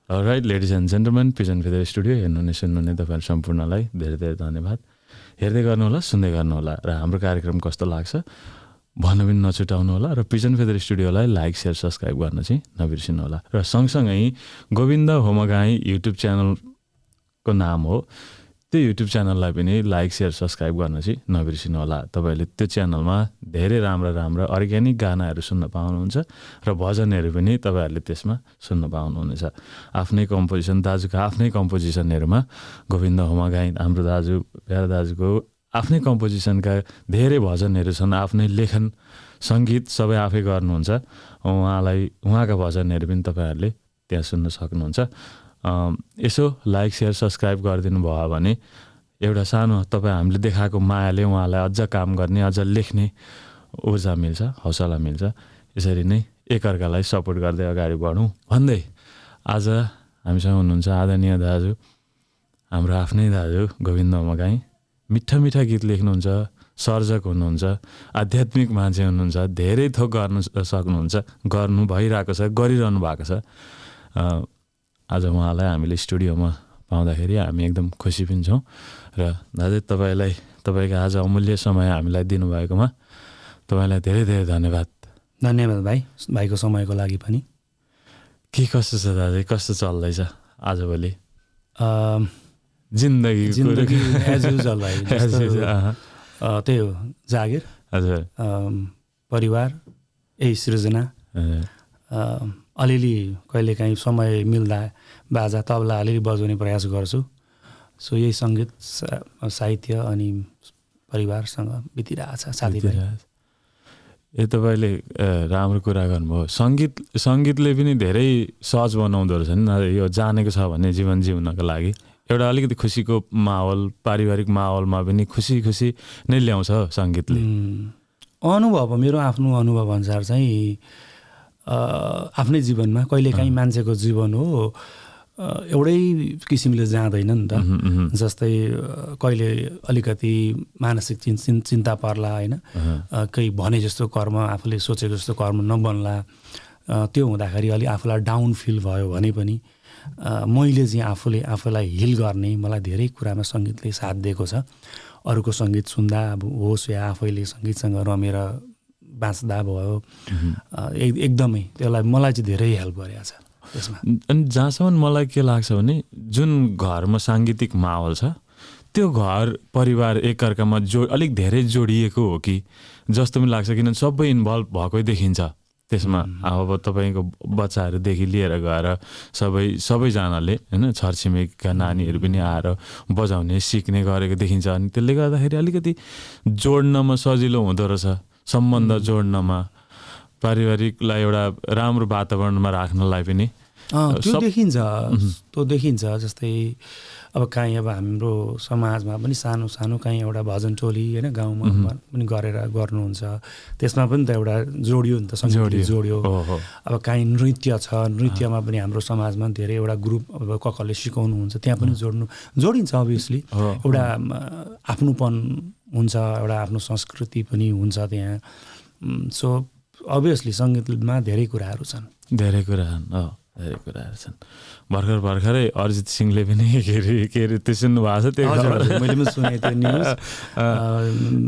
Right ladies and gentlemen, pigeon feather studio हेर्नुहुने सुन्नुहुने तपाईँहरू सम्पूर्णलाई धेरै धेरै धन्यवाद। हेर्दै गर्नुहोला, सुन्दै गर्नुहोला र हाम्रो कार्यक्रम कस्तो लाग्छ भन्नु पनि नछुटाउनु होला र पिजन फेदर स्टुडियोलाई लाइक सेयर सब्सक्राइब गर्न चाहिँ नबिर्सिनु होला। र सँगसँगै गोविन्द होमगाई युट्युब च्यानलको नाम हो, त्यो युट्युब च्यानललाई पनि लाइक सेयर सब्सक्राइब गर्न चाहिँ नबिर्सिनु होला। तपाईँहरूले त्यो च्यानलमा धेरै राम्रा राम्रा अर्ग्यानिक गानाहरू सुन्न पाउनुहुन्छ र भजनहरू पनि तपाईँहरूले त्यसमा सुन्न पाउनुहुनेछ। आफ्नै कम्पोजिसन, दाजुको आफ्नै कम्पोजिसनहरूमा गोविन्द होमगाई हाम्रो दाजु प्यारा दाजुको आफ्नै कम्पोजिसनका धेरै भजनहरू छन्। आफ्नै लेखन सङ्गीत सबै आफै गर्नुहुन्छ। उहाँका भजनहरू पनि तपाईँहरूले त्यहाँ सुन्न सक्नुहुन्छ। यसो लाइक सेयर सब्सक्राइब गरिदिनु भयो भने एउटा सानो तपाईँ हामीले देखाएको मायाले उहाँलाई अझ काम गर्ने, अझ लेख्ने ऊर्जा मिल्छ, हौसला मिल्छ। यसरी नै एकअर्कालाई सपोर्ट गर्दै अगाडि बढौँ भन्दै आज हामीसँग हुनुहुन्छ आदरणीय दाजु, हाम्रो आफ्नै दाजु गोविन्द होमगाई। मिठा मिठा गीत लेख्नुहुन्छ, सर्जक हुनुहुन्छ, आध्यात्मिक मान्छे हुनुहुन्छ, धेरै थोक गर्नु सक्नुहुन्छ, गर्नु भइरहेको छ, गरिरहनु भएको छ। आज उहाँलाई हामीले स्टुडियोमा पाउँदाखेरि हामी एकदम खुसी पनि छौँ। र दाजु तपाईँको आज अमूल्य समय हामीलाई दिनुभएकोमा तपाईँलाई धेरै धेरै धन्यवाद। धन्यवाद भाइ, भाइको समयको लागि पनि। के कस्तो छ दाजु, कस्तो चल्दैछ आजभोलि जिन्दगी एज युजल भाइ? त्यही हो, जागिर, हजुर, परिवार, यही सृजना। अलिअलि कहिलेकाहीँ समय मिल्दा बाजा तबला अलिअलि बजाउने प्रयास गर्छु। सो यही सङ्गीत साहित्य अनि परिवारसँग बितिरहेछ साथीभाइ। ए तपाईँले राम्रो कुरा गर्नुभयो। सङ्गीतले पनि धेरै सहज बनाउँदो रहेछ नि। यो जानेको छ भने जीवन जिउनको लागि एउटा अलिकति खुसीको माहौल, पारिवारिक माहौलमा पनि खुसी नै ल्याउँछ सङ्गीतले। अनुभव, मेरो आफ्नो अनुभव अनुसार चाहिँ आफ्नै जीवनमा कहिलेकाहीँ मान्छेको जीवन हो एउटै किसिमले जाँदैन नि त। जस्तै कहिले अलिकति मानसिक चिन्ता पर्ला, होइन, केही भने जस्तो कर्म, आफूले सोचेको जस्तो कर्म नबन्ला, त्यो हुँदाखेरि अलि आफूलाई डाउन फिल भयो भने पनि मैले चाहिँ आफूलाई हिल गर्ने, मलाई धेरै कुरामा सङ्गीतले साथ दिएको छ। अरूको सङ्गीत सुन्दा अब होस् या आफैले सङ्गीतसँग रमेर बाँच्दा भयो, एकदमै त्यसलाई मलाई चाहिँ धेरै हेल्प गरेको छ त्यसमा। अनि जहाँसम्म मलाई के लाग्छ भने जुन घरमा साङ्गीतिक माहौल छ त्यो घर परिवार एकअर्कामा अलिक धेरै जोडिएको हो कि जस्तो पनि लाग्छ। किनभने सबै इन्भल्भ भएकै देखिन्छ त्यसमा। अब तपाईँको बच्चाहरूदेखि लिएर गएर सबैजनाले, होइन, छरछिमेकीका नानीहरू पनि आएर बजाउने सिक्ने गरेको देखिन्छ। अनि त्यसले गर्दाखेरि अलिकति जोड्नमा सजिलो हुँदो रहेछ, सम्बन्ध जोड्नमा, पारिवारिकलाई एउटा राम्रो वातावरणमा राख्नलाई पनि त्यो देखिन्छ। जस्तै अब काहीँ अब हाम्रो समाजमा पनि सानो सानो काहीँ एउटा भजन टोली, होइन, गाउँमा पनि गर्नुहुन्छ, त्यसमा पनि त एउटा जोडियो नि त, जोडियो। अब काहीँ नृत्य छ, नृत्यमा पनि हाम्रो समाजमा धेरै एउटा ग्रुप अब कसले सिकाउनुहुन्छ, त्यहाँ पनि जोडिन्छ। अभियसली एउटा आफ्नोपन हुन्छ, एउटा आफ्नो संस्कृति पनि हुन्छ त्यहाँ। सो अभियसली सङ्गीतमा धेरै कुराहरू छन्। भर्खरै अरिजित सिंहले पनि के अरे त्यो सुन्नु भएको छ? त्यो मैले पनि सुनेँ त्यो न्युज।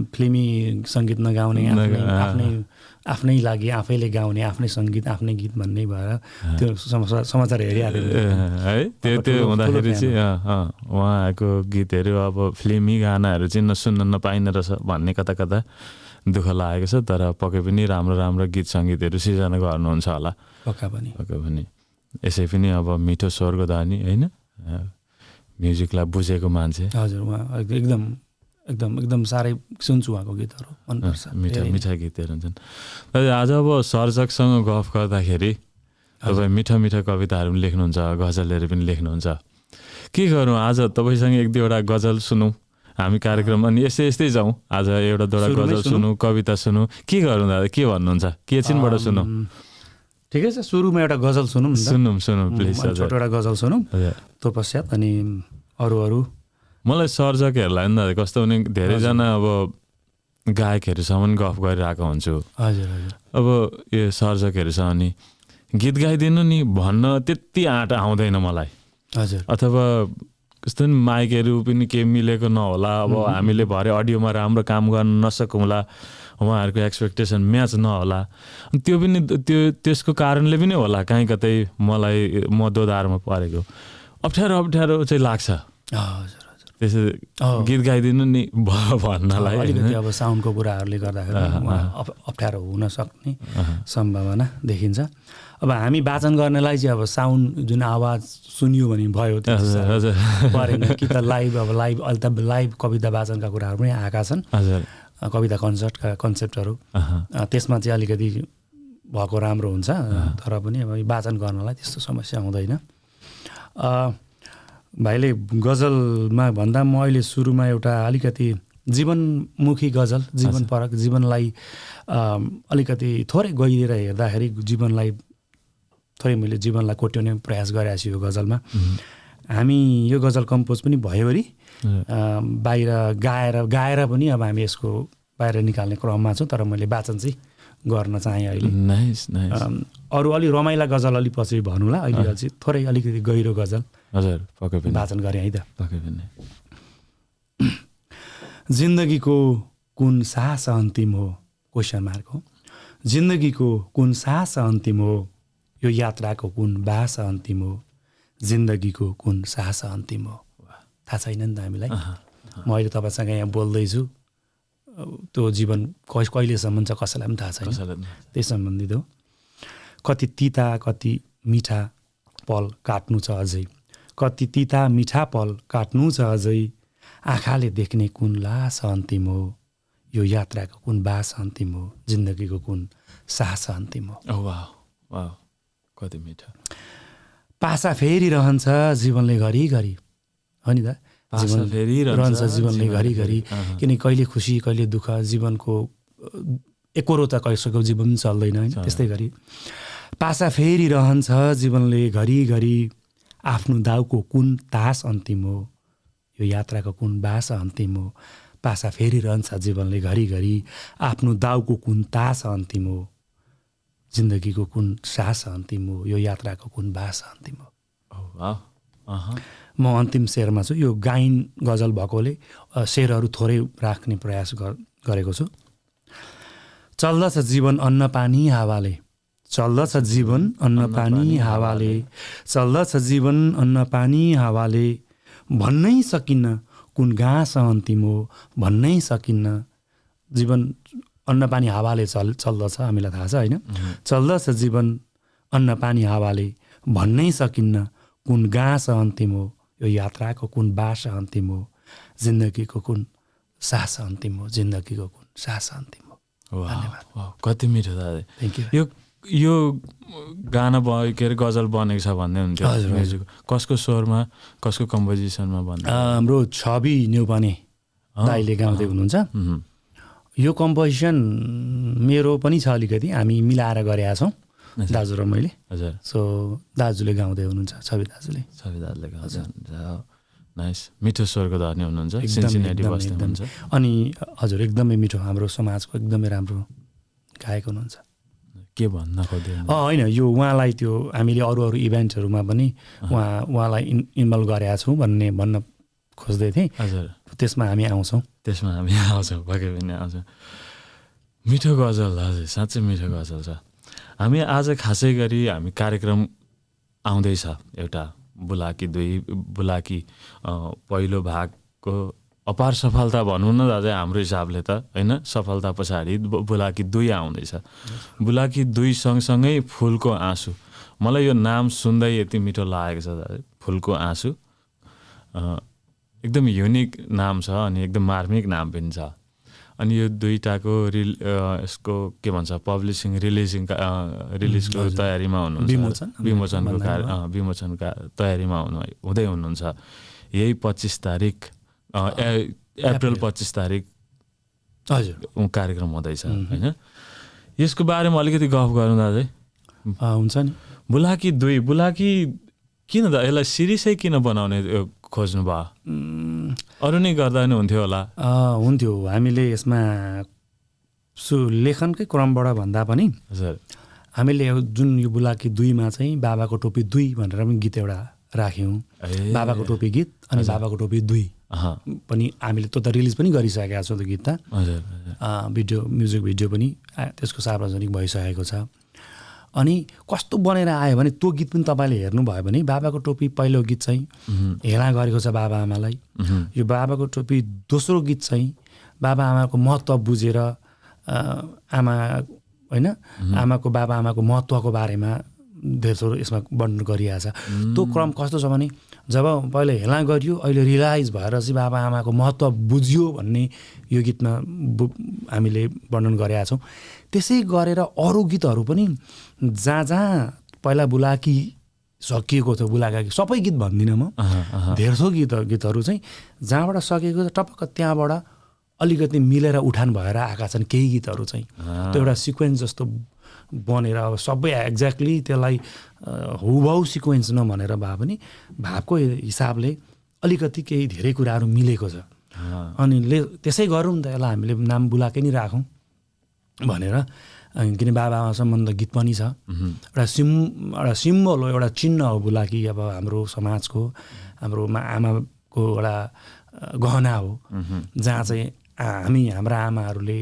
फिल्मी सङ्गीत नगाउने, आफ्नै लागि आफैले गाउने, आफ्नै सङ्गीत आफ्नै गीत भन्ने भएर त्यो समाचार हेरिहाल्यो है। त्यो हुँदाखेरि चाहिँ उहाँको गीतहरू अब फिल्मी गानाहरू चाहिँ सुन्न नपाइने रहेछ भन्ने कता दुःख लागेको छ। तर पक्कै पनि राम्रो गीत सङ्गीतहरू सिर्जना गर्नुहुन्छ होला। पक्का पनि यसै पनि अब मिठो स्वरको धनी, होइन, म्युजिकलाई बुझेको मान्छे। हजुर, उहाँ एकदम साह्रै सुन्छु उहाँको गीतहरू, मनपर्छ। मिठा गीतहरू हुन्छन्। आज अब सर्जकसँग गफ गर्दाखेरि तपाईँ मिठा कविताहरू पनि लेख्नुहुन्छ, गजलहरू पनि लेख्नुहुन्छ। के गरौँ, आज तपाईँसँग एक दुईवटा गजल सुनौँ हामी कार्यक्रम, अनि यस्तै जाउँ। आज एउटा गजल सुनौँ, कविता सुनौँ, के गरौँ दादा, के भन्नुहुन्छ? के चिनबाट सुनौँ? ठिकै छ, सुरुमा एउटा गजल सुनौँ प्लिज। छोटो एउटा गजल सुनौँ, त्यो पश्चात अनि अरू। मलाई सर्जकहरूलाई नि दादा कस्तो भने धेरैजना अब गायकहरूसँग गफ गरिरहेको हुन्छु। हजुर। अब यो सर्जकहरूसँग नि गीत गाइदिनु नि भन्न त्यति आँट आउँदैन मलाई। हजुर। अथवा कस्तो नि माइकहरू पनि केही मिलेको नहोला, अब हामीले भरे अडियोमा राम्रो काम गर्न नसकौँला, उहाँहरूको एक्सपेक्टेसन म्याच नहोला, त्यो पनि त्यसको कारणले पनि होला काहीँ कतै मलाई म दोधारमा परेको अप्ठ्यारो चाहिँ लाग्छ। हजुर हजुर। त्यसो गीत गाइदिनु नि भन्नलाई अलिकति अब साउन्डको कुराहरूले गर्दाखेरि अप्ठ्यारो हुन सक्ने सम्भावना देखिन्छ। अब हामी वाचन गर्नेलाई चाहिँ अब साउन्ड जुन आवाज सुनियो भने भयो, त्यो परेन कि त लाइभ। अब अहिले त लाइभ कविता वाचनका कुराहरू पनि आएका छन्, कविता कन्सर्टका कन्सेप्टहरू, त्यसमा चाहिँ अलिकति भएको राम्रो हुन्छ। तर पनि अब वाचन गर्नलाई त्यस्तो समस्या हुँदैन। भाइले गजलमा भन्दा म अहिले सुरुमा एउटा अलिकति जीवनमुखी गजल, जीवनपरक, जीवनलाई अलिकति थोरै गहिरेर हेर्दाखेरि जीवनलाई थोरै मैले जीवनलाई कोट्याउने प्रयास गरेको छु यो गजलमा। हामी यो गजल कम्पोज पनि भयोभरि बाहिर गाएर पनि अब हामी यसको बाहिर निकाल्ने क्रममा छौँ, तर मैले वाचन चाहिँ गर्न चाहेँ अहिले। अरू अलि रमाइला गजल अलि पछि भनौँला, अहिले चाहिँ थोरै अलिकति गहिरो गजल वाचन गरेँ है त। जिन्दगीको कुन सास अन्तिम हो, क्वेसन मार्क हो। जिन्दगीको कुन सास अन्तिम हो, यो यात्राको कुन बास अन्तिम हो। जिन्दगीको कुन सास अन्तिम हो। थाहा छैन नि त हामीलाई। म अहिले तपाईँसँग यहाँ बोल्दैछु, त्यो जीवन कहिलेसम्म छ कसैलाई पनि थाहा छैन, त्यही सम्बन्धित हो। कति तिता कति मिठा पल काट्नु छ अझै, कति तिता मिठा पल काट्नु छ अझै। आँखाले देख्ने कुन लास अन्तिम हो, यो यात्राको कुन बास अन्तिम हो। जिन्दगीको कुन सास अन्तिम हो। कति मिठा। पासा फेरिरहन्छ जीवनले घरिघरि, हो नि त, रहन्छ जीवनले घरिघरि। किनकि कहिले खुसी कहिले दुःख, जीवनको एकोरो त कसैको जीवन चल्दैन होइन। त्यस्तै गरी पासा फेरिरहन्छ जीवनले घरिघरि। आफ्नो दाउको कुन तास अन्तिम हो, यो यात्राको कुन बास अन्तिम हो। पासा फेरिरहन्छ जीवनले घरिघरि। आफ्नो दाउको कुन तास अन्तिम हो। जिन्दगीको कुन सास अन्तिम हो, यो यात्राको कुन बास अन्तिम हो। म अन्तिम शेरमा छु। यो गायन गजल भएकोले शेरहरू थोरै राख्ने प्रयास गरेको छु। चल्दछ जीवन अन्न पानी हावाले, चल्दछ जीवन अन्न पानी हावाले, चल्दछ जीवन अन्न पानी हावाले। भन्नै सकिन्न कुन घाँस अन्तिम हो, भन्नै सकिन्न। जीवन अन्न पानी हावाले चल्दछ, हामीलाई थाहा छ होइन। चल्दछ जीवन अन्न पानी हावाले, भन्नै सकिन्न कुन घाँस अन्तिम हो। यो यात्राको कुन बास अन्तिम हो। जिन्दगीको कुन सास अन्तिम हो। जिन्दगीको कुन सास अन्तिम हो। कति मिठो दादा। Thank you. यो गाना के अरे गजल बनेको छ भन्दै हुन्थ्यो, म्युजिक कसको स्वरमा कसको कम्पोजिसनमा भन्दै? हाम्रो छवि न्युपाने दाइले गाउँदै हुनुहुन्छ। यो कम्पोजिसन मेरो पनि छ अलिकति, हामी मिलाएर गरेका छौँ दाजु र मैले। हजुर। सो दाजुले गाउँदै हुनुहुन्छ, छवि दाजुले गाउँदै हुनुहुन्छ। नाइस। मिठो स्वरको धनी हुनुहुन्छ, सिन्सिनेटी बस्दै हुनुहुन्छ। अनि हजुर एकदमै मिठो, हाम्रो समाजको एकदमै राम्रो गायक हुनुहुन्छ। के भन्न खोज्दै? होइन, यो उहाँलाई त्यो हामीले अरू इभेन्टहरूमा पनि उहाँलाई इन्भल्भ गरेका छौँ भन्न खोज्दै थिएँ। हजुर। त्यसमा हामी आउँछौँ। पक्कै पनि आउँछौँ। मिठो गजल, हजुर साँच्चै मिठो गजल छ। हामी आज खासै गरी हामी कार्यक्रम आउँदैछ एउटा बुलाकी 2, बुलाकी पहिलो भागको अपार सफलता भनौँ न दाजु हाम्रो हिसाबले त होइन। सफलता पछाडि बुलाकी 2 आउँदैछ। बुलाकी 2 सँगसँगै फुलको आँसु। मलाई यो नाम सुन्दै यति मिठो लागेको छ दाजु, फुलको आँसु। एकदम युनिक नाम छ अनि एकदम मार्मिक नाम पनि छ। अनि यो दुईटाको यसको के भन्छ पब्लिसिङ रिलिजको तयारीमा हुनुहुन्छ, विमोचनका तयारीमा हुँदै हुनुहुन्छ। यही 25 तारिक अप्रिल 25 तारिक हजुर कार्यक्रम हुँदैछ होइन। यसको बारेमा अलिकति गफ गरौँ दाजु। हुन्छ नि। बुलाकी 2, बुलाकी किन दा यसलाई सिरिसै किन बनाउने खोज्नु भयो? अरू नै गर्दा नि हुन्थ्यो होला? हुन्थ्यो। हामीले यसमा लेखनकै क्रमबाट भन्दा पनि हजुर हामीले जुन यो बुलाकी 2मा चाहिँ बाबाको टोपी 2 भनेर पनि गीत एउटा राख्यौँ। बाबाको टोपी गीत अनि बाबाको टोपी 2 पनि हामीले त्यो त रिलिज पनि गरिसकेका छौँ त्यो गीत त। भिडियो म्युजिक भिडियो पनि त्यसको सार्वजनिक भइसकेको छ। अनि कस्तो बनेर आयो भने त्यो गीत पनि तपाईँले हेर्नुभयो भने बाबाको टोपी पहिलो गीत चाहिँ हेला गरेको छ बाबा आमालाई। यो बाबाको टोपी दोस्रो गीत चाहिँ बाबा आमाको महत्त्व बुझेर आमा होइन आमाको बाबा आमाको महत्त्वको बारेमा धेरथोर यसमा वर्णन गरिएको छ। त्यो क्रम कस्तो छ भने जब पहिले हेला गरियो अहिले रियलाइज भएर चाहिँ बाबा आमाको महत्त्व बुझियो भन्ने यो गीतमा हामीले वर्णन गरेका छौँ। त्यसै गरेर अरू गीतहरू पनि जहाँ जहाँ पहिला बुलाकी सकिएको थियो बुलाकी सबै गीत भन्दिनँ म, धेरथोर गीतहरू चाहिँ जहाँबाट सकेको छ टपक्क त्यहाँबाट अलिकति मिलेर उठान भएर आएका छन् केही गीतहरू चाहिँ। त्यो एउटा सिक्वेन्स जस्तो बनेर अब सबै एक्ज्याक्टली त्यसलाई हुबहु सिक्वेन्स नभनेर भए पनि भावको हिसाबले अलिकति केही धेरै कुराहरू मिलेको छ। अनि त्यसै गरौँ नि त यसलाई हामीले नाम बुलाकै नै राखौँ भनेर, किन बाबा आमा सम्बन्ध गीत पनि छ। एउटा सिम्बल हो, एउटा चिन्ह हो बुलाकी अब हाम्रो समाजको, हाम्रो आमाको एउटा गहना हो। जहाँ चाहिँ हाम्रा आमाहरूले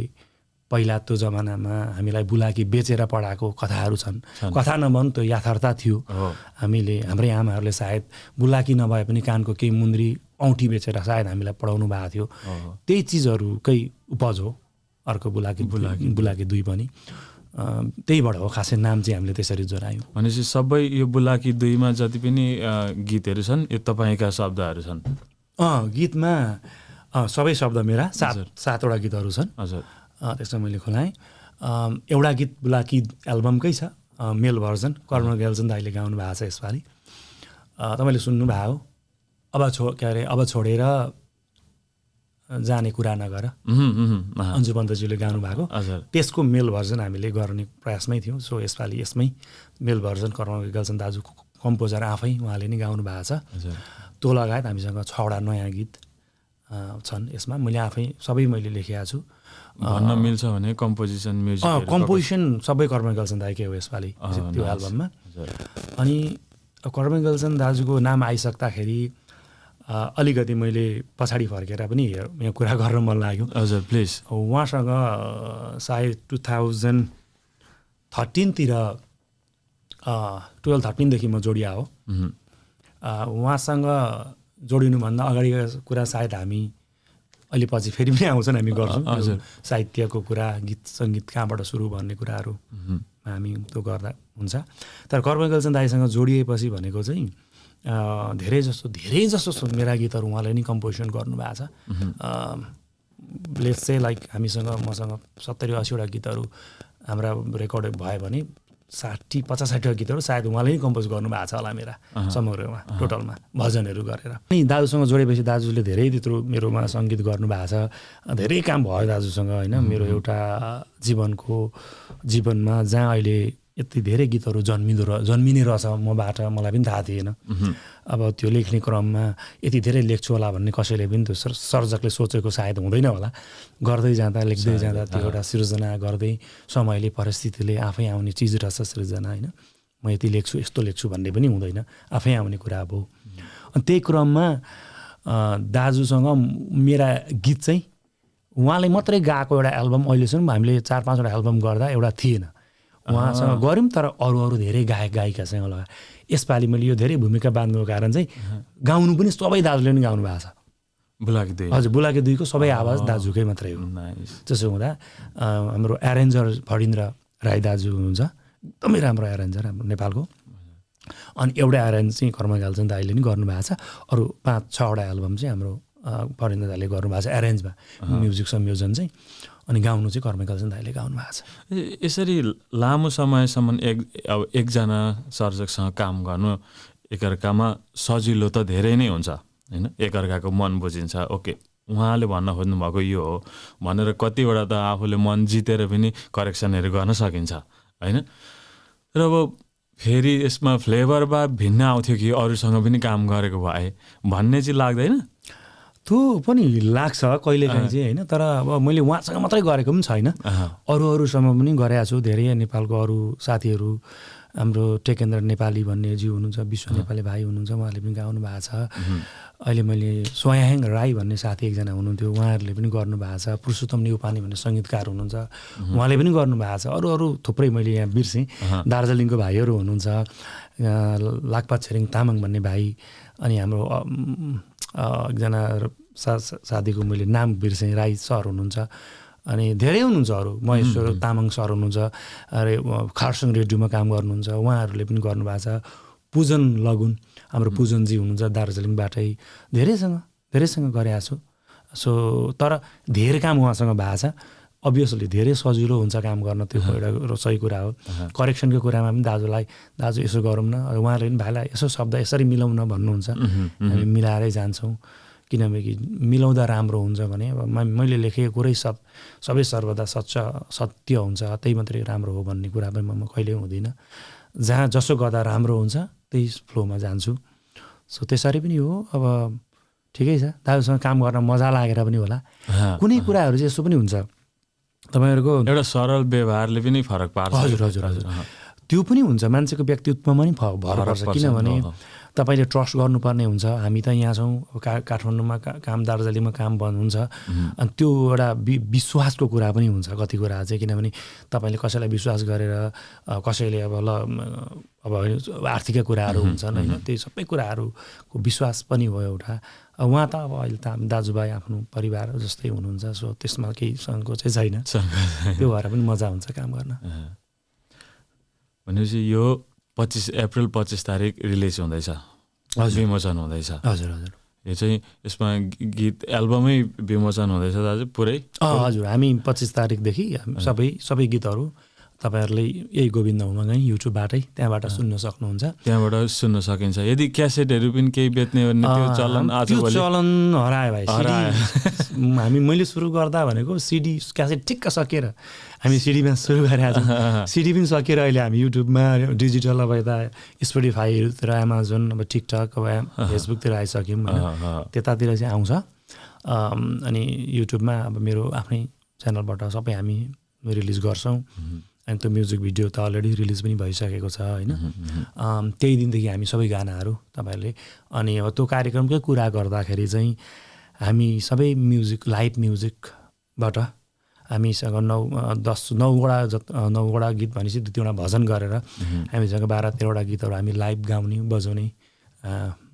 पहिला त्यो जमानामा हामीलाई बुलाकी बेचेर पढाएको कथाहरू छन्। कथा नभन् त्यो यथार्थ थियो। हाम्रै आमाहरूले सायद बुलाकी नभए पनि कानको केही मुन्द्री औँठी बेचेर सायद हामीलाई पढाउनु भएको थियो। त्यही चिजहरूकै उपज हो अर्को बुलाकी 2 पनि। त्यहीबाट हो खासै नाम चाहिँ हामीले त्यसरी जोडायौँ। भनेपछि सबै यो बुलाकी 2मा जति पनि गीतहरू छन् यो तपाईँका शब्दहरू छन्? गीतमा सबै शब्द मेरा 7वटा गीतहरू छन्। हजुर। त्यसमा मैले खोलाएँ। एउटा गीत बुलाकी एल्बमकै छ, मेल भर्जन, कर्म गेल्जन दाइले गाउनु भएको छ यसपालि। तपाईँले सुन्नुभयो अब छोडेर जाने कुरा नगर, अन्जु पन्तज्यूले गाउनु भएको। त्यसको मेल भर्जन हामीले गर्ने प्रयासमै थियौँ। सो यसपालि यसमै मेल भर्जन कर्म गेल्जन दाजु कम्पोजर आफै उहाँले नै गाउनु भएको छ। त्यो लगायत हामीसँग 6वटा नयाँ गीत छन् यसमा। मैले आफै सबै मैले लेखेको छु। भन्न मिल्छ भने कम्पोजिसन सबै कर्म गेल्जन दाइकै हो यसपालि त्यो एल्बममा। अनि कर्म गेल्जन दाजुको नाम आइसक्दाखेरि अलिकति मैले पछाडि फर्केर पनि यहाँ कुरा गर्न मन लाग्यो। हजुर प्लिज। उहाँसँग सायद 2013तिर 12-13देखि म जोडिया हो। उहाँसँग जोडिनुभन्दा अगाडिको कुरा सायद हामी अहिले पछि फेरि पनि आउँछन्, हामी गर्छौँ साहित्यको कुरा, गीत सङ्गीत कहाँबाट सुरु भन्ने कुराहरू हामी त्यो गर्दा हुन्छ। तर कर्म गेल्जन दाइसँग जोडिएपछि भनेको चाहिँ धेरै जसो मेरा गीतहरू उहाँले नै कम्पोजिसन गर्नुभएको छ। लेट्स से लाइक मसँग 70-80वटा गीतहरू हाम्रा रेकर्ड भयो भने 60-50-60 गीतहरू सायद उहाँले नै कम्पोज गर्नुभएको छ होला मेरा समग्रमा टोटलमा भजनहरू गरेर। अनि दाजुसँग जोडेपछि दाजुले धेरै त्यत्रो मेरोमा सङ्गीत गर्नुभएको छ। धेरै काम भयो दाजुसँग होइन। मेरो एउटा जीवनमा जहाँ अहिले यति धेरै गीतहरू जन्मिने रहेछ मबाट मलाई पनि थाहा थिएन। अब त्यो लेख्ने क्रममा यति धेरै लेख्छु होला भन्ने कसैले पनि त्यो सर्जकले सोचेको सायद हुँदैन होला। गर्दै जाँदा लेख्दै जाँदा त्यो एउटा सृजना गर्दै समयले परिस्थितिले आफै आउने चिज रहेछ सृजना होइन। म यति लेख्छु यस्तो लेख्छु भन्ने पनि हुँदैन, आफै आउने कुरा अब। अनि त्यही क्रममा दाजुसँग मेरा गीत चाहिँ उहाँले मात्रै गाएको एउटा एल्बम अहिलेसम्म हामीले 4-5वटा एल्बम गर्दा एउटा थिएन। उहाँसँग गऱ्यौँ तर अरू धेरै गायिकासँग लगाएँ। यसपालि मैले यो धेरै भूमिका बाँध्नुको कारण चाहिँ गाउनु पनि सबै दाजुले नै गाउनु भएको छ। बुलाकी 2? हजुर, बुलाकी 2को सबै आवाज दाजुकै मात्रै हो। त्यसो हुँदा हाम्रो एरेन्जर फणिन्द्र राई दाजु हुनुहुन्छ, एकदमै राम्रो एरेन्जर हाम्रो नेपालको। अनि एउटा एरेन्ज चाहिँ कर्म गेल्जन दाइले नै गर्नुभएको छ। अरू 5-6वटा एल्बम चाहिँ हाम्रो फणिन्द्र दाइले गर्नुभएको छ एरेन्जमा, म्युजिक संयोजन चाहिँ। अनि गाउनु चाहिँ कर्म गेल्जन दाइले गाउनु भएको छ। यसरी लामो समयसम्म एकजना सर्जकसँग काम गर्नु एकअर्कामा सजिलो त धेरै नै हुन्छ होइन। एकअर्काको मन बुझिन्छ। ओके, उहाँले भन्न खोज्नुभएको यो हो भनेर कतिवटा त आफूले मन जितेर पनि करेक्सनहरू गर्न सकिन्छ होइन। र अब फेरि यसमा फ्लेभर भिन्न आउँथ्यो कि अरूसँग पनि काम गरेको भए भन्ने चाहिँ लाग्दैन? त्यो पनि लाग्छ कहिलेकाहीँ चाहिँ होइन। तर अब मैले उहाँसँग मात्रै गरेको पनि छैन, अरूसँग पनि गरेको छु। धेरै नेपालको अरू साथीहरू, हाम्रो टेकेन्द्र नेपाली भन्ने ज्यू हुनुहुन्छ, विश्व नेपाली भाइ हुनुहुन्छ, उहाँले पनि गाउनु भएको छ। अहिले मैले सोयाङ राई भन्ने साथी एकजना हुनुहुन्थ्यो, उहाँहरूले पनि गर्नुभएको छ। पुरुषोत्तम नेउपाने भन्ने सङ्गीतकार हुनुहुन्छ, उहाँले पनि गर्नुभएको छ। अरू थुप्रै मैले यहाँ बिर्सेँ। दार्जिलिङको भाइहरू हुनुहुन्छ, लाक्पा छिरिङ तामाङ भन्ने भाइ, अनि हाम्रो एकजना साथीको मैले नाम बिर्सेँ, राई सर हुनुहुन्छ, अनि धेरै हुनुहुन्छ अरू, महेश्वर तामाङ सर हुनुहुन्छ, अरे खरसाङ रेडियोमा काम गर्नुहुन्छ, उहाँहरूले पनि गर्नुभएको छ। पूजन लगुन हाम्रो पूजनजी हुनुहुन्छ दार्जिलिङबाटै, धेरैसँग गरेको छु। सो तर धेरै काम उहाँसँग भएको छ। अभियसली धेरै सजिलो हुन्छ काम गर्न, त्यो एउटा सही कुरा हो। करेक्सनको कुरामा पनि दाजु यसो गरौँ न, उहाँहरूले पनि भाइलाई यसो शब्द यसरी मिलाउन भन्नुहुन्छ, हामी मिलाएरै जान्छौँ। किनभने मिलाउँदा राम्रो हुन्छ भने अब मैले लेखेको कुरै सबै सर्वदा सत्य हुन्छ, त्यही मात्रै राम्रो हो भन्ने कुरा पनि म कहिल्यै हुँदिनँ। जहाँ जसो गर्दा राम्रो हुन्छ त्यही फ्लोमा जान्छु। सो त्यसरी पनि हो। अब ठिकै छ, दाजुसँग काम गर्न मजा लागेर पनि होला। कुनै कुराहरू चाहिँ यस्तो पनि हुन्छ, तपाईँहरूको एउटा सरल व्यवहारले पनि फरक पार्छ। हजुर त्यो पनि हुन्छ, मान्छेको व्यक्तित्वमा पनि भर पर्छ। किनभने तपाईँले ट्रस्ट गर्नुपर्ने हुन्छ। हामी त यहाँ छौँ, काठमाडौँमा काम, दार्जिलिङमा काम बन्द हुन्छ, अनि त्यो एउटा विश्वासको कुरा पनि हुन्छ कति कुरा चाहिँ। किनभने तपाईँले कसैलाई विश्वास गरेर, कसैले अब आर्थिक कुराहरू हुन्छन् होइन, त्यही सबै कुराहरूको विश्वास पनि हो एउटा। उहाँ त अब अहिले त दाजुभाइ आफ्नो परिवार जस्तै हुनुहुन्छ। सो त्यसमा केही सङ्कोच चाहिँ छैन, त्यो भएर पनि मजा हुन्छ काम गर्न। भनेपछि यो 25 अप्रिल 25 तारिक रिलिज हुँदैछ, विमोचन हुँदैछ। हजुर यो चाहिँ यसमा गीत एल्बमै विमोचन हुँदैछ दाजु पुरै? हजुर, हामी 25 तारिकदेखि सबै गीतहरू तपाईँहरूले यही गोविन्द उमङ्ग युट्युबबाटै त्यहाँबाट सुन्न सक्नुहुन्छ। त्यहाँबाट सुन्न सकिन्छ। यदि क्यासेटहरू पनि केही बेच्ने भने त्यो चलन हरायो भाइ। मैले सुरु गर्दा भनेको सिडी क्यासेट ठिक्क सकेर हामी सिडीमा सुरु गरेका छौँ। सिडी पनि सकेर अहिले हामी युट्युबमा डिजिटल, अब यता स्पोटिफाईतिर, एमाजोन, अब टिकटक, अब फेसबुकतिर आइसक्यौँ होइन, त्यतातिर चाहिँ आउँछ। अनि युट्युबमा अब मेरो आफ्नै च्यानलबाट सबै हामी रिलिज गर्छौँ। अनि त्यो म्युजिक भिडियो त अलरेडी रिलिज पनि भइसकेको छ होइन। त्यही दिनदेखि हामी सबै गानाहरू तपाईँहरूले, अनि अब त्यो कार्यक्रमकै कुरा गर्दाखेरि चाहिँ हामी सबै लाइभ म्युजिकबाट हामीसँग 9वटा गीत भनेपछि 2-3वटा भजन गरेर हामीसँग 12-13वटा गीतहरू हामी लाइभ गाउने बजाउने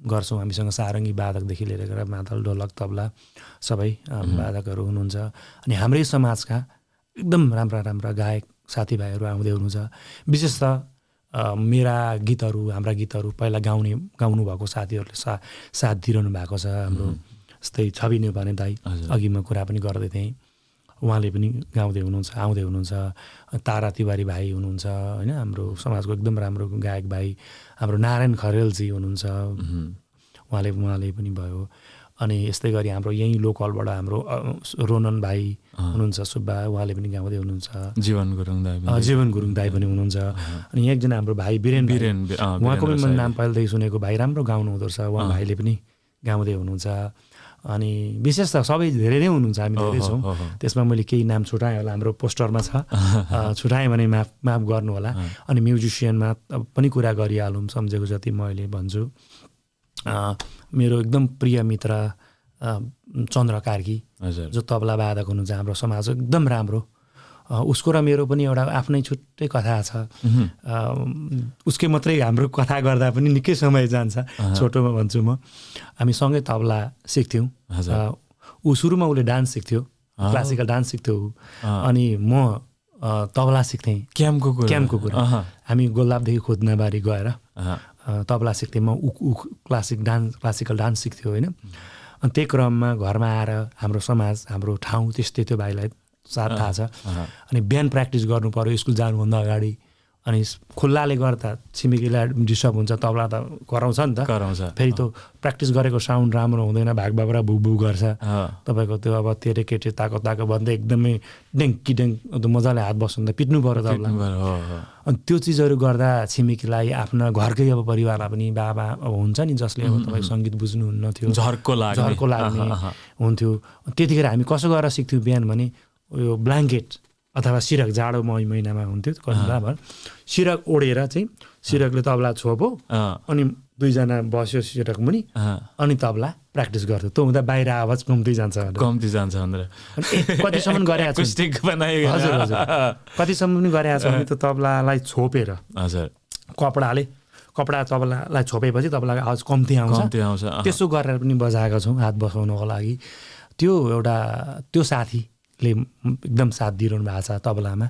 गर्छौँ। हामीसँग सारङ्गी वादकदेखि लिएर मादल, ढोलक, तबला सबै वादकहरू हुनुहुन्छ। अनि हाम्रै समाजका एकदम राम्रा गायक साथीभाइहरू आउँदै हुनुहुन्छ। विशेष त हाम्रा गीतहरू पहिला गाउनु भएको साथीहरूले साथ दिइरहनु भएको छ। हाम्रो जस्तै छवि नेउपाने दाइ, अघि म कुरा पनि गर्दै थिएँ, उहाँले पनि आउँदै हुनुहुन्छ। तारा तिवारी भाइ हुनुहुन्छ होइन, हाम्रो समाजको एकदम राम्रो गायक भाइ। हाम्रो नारायण खरेलजी हुनुहुन्छ, उहाँले पनि भयो। अनि यस्तै गरी हाम्रो यहीँ लोकलबाट हाम्रो रोनन भाइ हुनुहुन्छ, सुब्बा, उहाँले पनि गाउँदै हुनुहुन्छ। जीवन गुरुङ दाई पनि हुनुहुन्छ। अनि एकजना हाम्रो भाइ वीरेन, उहाँको पनि मैले नाम पहिलेदेखि सुनेको भाइ, राम्रो गाउनु हुँदो रहेछ, उहाँ भाइले पनि गाउँदै हुनुहुन्छ। अनि विशेष त सबै धेरै नै हुनुहुन्छ, हामी धेरै छौँ। त्यसमा मैले केही नाम छुटाएँ होला, हाम्रो पोस्टरमा छ, छुटाएँ भने माफ गर्नु होला। अनि म्युजिसियनमा पनि कुरा गरिहालौँ, सम्झेको जति म अहिले भन्छु। मेरो एकदम प्रिय मित्र चन्द्र कार्की, जो तबला वादक हुनुहुन्छ, हाम्रो समाज एकदम राम्रो, उसको र मेरो पनि एउटा आफ्नै छुट्टै कथा छ। उसकै मात्रै हाम्रो कथा गर्दा पनि निकै समय जान्छ, छोटोमा भन्छु म। हामी सँगै तबला सिक्थ्यौँ। सुरुमा उसले डान्स सिक्थ्यो, क्लासिकल डान्स सिक्थ्यो, अनि म तबला सिक्थेँ, क्याम्पको कुरा। हामी गोलदाबदेखि खोज्नाबारी गएर तबला सिक्थेँ, म क्लासिकल डान्स सिक्थ्यो होइन। अनि त्यही क्रममा घरमा आएर हाम्रो समाज, हाम्रो ठाउँ त्यस्तै त्यो भाइलाई साथ थाहा छ। अनि बिहान प्र्याक्टिस गर्नु पऱ्यो स्कुल जानुभन्दा अगाडि, अनि खुल्लाले गर्दा छिमेकीलाई डिस्टर्ब हुन्छ, तबला त कराउँछ नि त, फेरि त्यो प्र्याक्टिस गरेको साउन्ड राम्रो हुँदैन, भाग बाब्रा भुक भुक गर्छ तपाईँको त्यो। अब तेरे केटे ताको ताको भन्दै एकदमै डेङ्की त्यो मजाले हात बस्नु त पिट्नु पऱ्यो तबला। अनि त्यो चिजहरू गर्दा छिमेकीलाई आफ्ना घरकै अब परिवारलाई पनि बाबा अब हुन्छ नि जसले अब तपाईँ सङ्गीत बुझ्नुहुन्न थियो, झर्को लाग्ने हुन्थ्यो। त्यतिखेर हामी कसो गरेर सिक्थ्यौँ बिहान भने यो ब्ल्याङ्केट अथवा सिरक, जाडो महिनामा हुन्थ्यो कतिबेला, सिरक ओढेर चाहिँ सिरकले तबला छोपो अनि दुईजना बस्यो सिरक मुनि अनि तबला प्र्याक्टिस गर्थ्यो। त्यो हुँदा बाहिर आवाज कम्ती जान्छ भनेर कतिसम्म गरेको छु, हजुर हजुर कतिसम्म पनि गरेको छ भने त्यो तबलालाई छोपेर कपडा तबलालाई छोपेपछि तबलाको आवाज कम्ती आउँछ, त्यसो गरेर पनि बजाएका छौँ हात बसाउनको लागि। त्यो साथीले एकदम साथ दिइरहनु भएको छ तबलामा।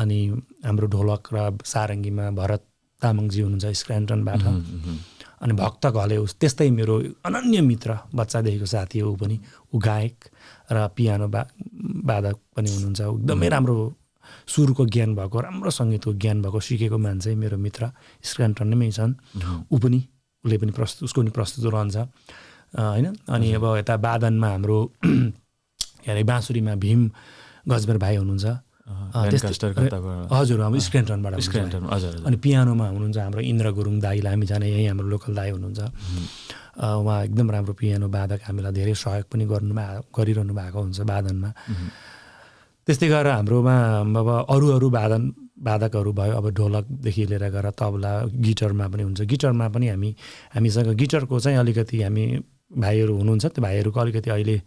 अनि हाम्रो ढोलक र सारङ्गीमा भरत तामाङजी हुनुहुन्छ स्क्रान्टनबाट, अनि भक्त घले त्यस्तै मेरो अनन्य मित्र, बच्चादेखिको साथी हो ऊ पनि। ऊ गायक र पियानो वादक पनि हुनुहुन्छ, एकदमै राम्रो सुरको ज्ञान भएको, राम्रो सङ्गीतको ज्ञान भएको सिकेको मान्छे मेरो मित्र स्क्रान्टनमै छन्। उसले पनि उसको पनि प्रस्तुत रहन्छ होइन। अनि अब यता वादनमा हाम्रो के अरे बाँसुरीमा भीम गजमेर भाइ हुनुहुन्छ, हजुर हाम्रो स्क्रान्टनबाट। अनि पियानोमा हुनुहुन्छ हाम्रो इन्द्र गुरुङ दाई, लामिछाने यहीँ हाम्रो लोकल दाई हुनुहुन्छ। उहाँ एकदम राम्रो पियानो वादक, हामीलाई धेरै सहयोग पनि गरिरहनु भएको हुन्छ वादनमा। त्यस्तै गरेर हाम्रोमा अब अरू वादकहरू भयो, अब ढोलकदेखि लिएर गएर तबला, गिटारमा पनि हुन्छ। गिटारमा पनि हामीसँग गिटारको चाहिँ अलिकति हामी भाइहरू हुनुहुन्छ, त्यो भाइहरूको अलिकति अहिले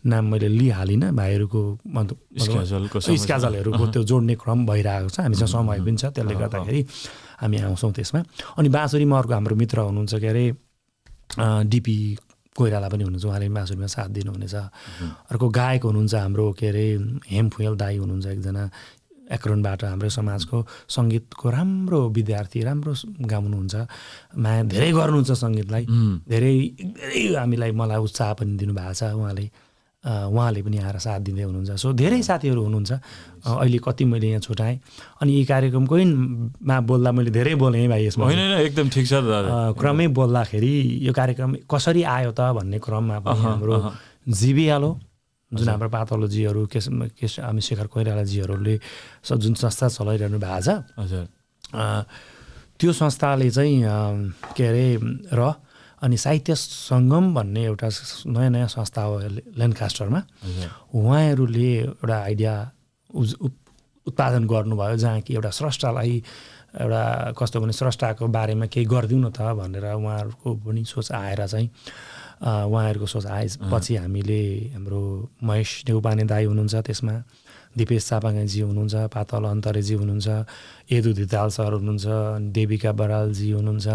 नाम मैले लिइहालिनँ, भाइहरूको स्क्याजलहरूको त्यो जोड्ने क्रम भइरहेको छ, हामीसँग समय पनि छ, त्यसले गर्दाखेरि हामी आउँछौँ त्यसमा। अनि बाँसुरीमा अर्को हाम्रो मित्र हुनुहुन्छ के अरे डिपी कोइराला पनि हुनुहुन्छ, उहाँले बाँसुरीमा साथ दिनुहुनेछ। अर्को गायक हुनुहुन्छ हाम्रो के अरे हेमफुयल दाई हुनुहुन्छ, एकजना एक्रोनबाट हाम्रो समाजको सङ्गीतको राम्रो विद्यार्थी, राम्रो गाउनुहुन्छ, माया धेरै गर्नुहुन्छ सङ्गीतलाई, धेरै मलाई उत्साह पनि दिनुभएको छ उहाँले पनि आएर साथ दिँदै हुनुहुन्छ। सो धेरै साथीहरू हुनुहुन्छ, अहिले कति मैले यहाँ छुटाएँ। अनि यी कार्यक्रममा बोल्दा मैले धेरै बोलेँ भाइ यसमा, एकदम ठिक छ क्रमै बोल्दाखेरि यो कार्यक्रम कसरी आयो त भन्ने क्रममा पनि हाम्रो जिबिआलो जुन हाम्रो पातलोजीहरू हामी शेखर कोइरालाजीहरूले जुन संस्था चलाइरहनु भएको छ, त्यो संस्थाले चाहिँ के अरे अनि साहित्य सङ्गम भन्ने एउटा नयाँ संस्था हो ल्यान्डकास्टरमा, उहाँहरूले एउटा आइडिया उत्पादन गर्नुभयो जहाँ कि एउटा स्रष्टालाई एउटा कस्तो भने स्रष्टाको बारेमा केही गरिदिउँ न त भनेर उहाँहरूको पनि सोच आएर चाहिँ उहाँहरूको सोच आएपछि हामीले हाम्रो महेश नेउपाने दाई हुनुहुन्छ, त्यसमा दिपेश चापागाईजी हुनुहुन्छ, पातल अन्तरेजी हुनुहुन्छ, एदु धिताल सर हुनुहुन्छ, देविका बरालजी हुनुहुन्छ,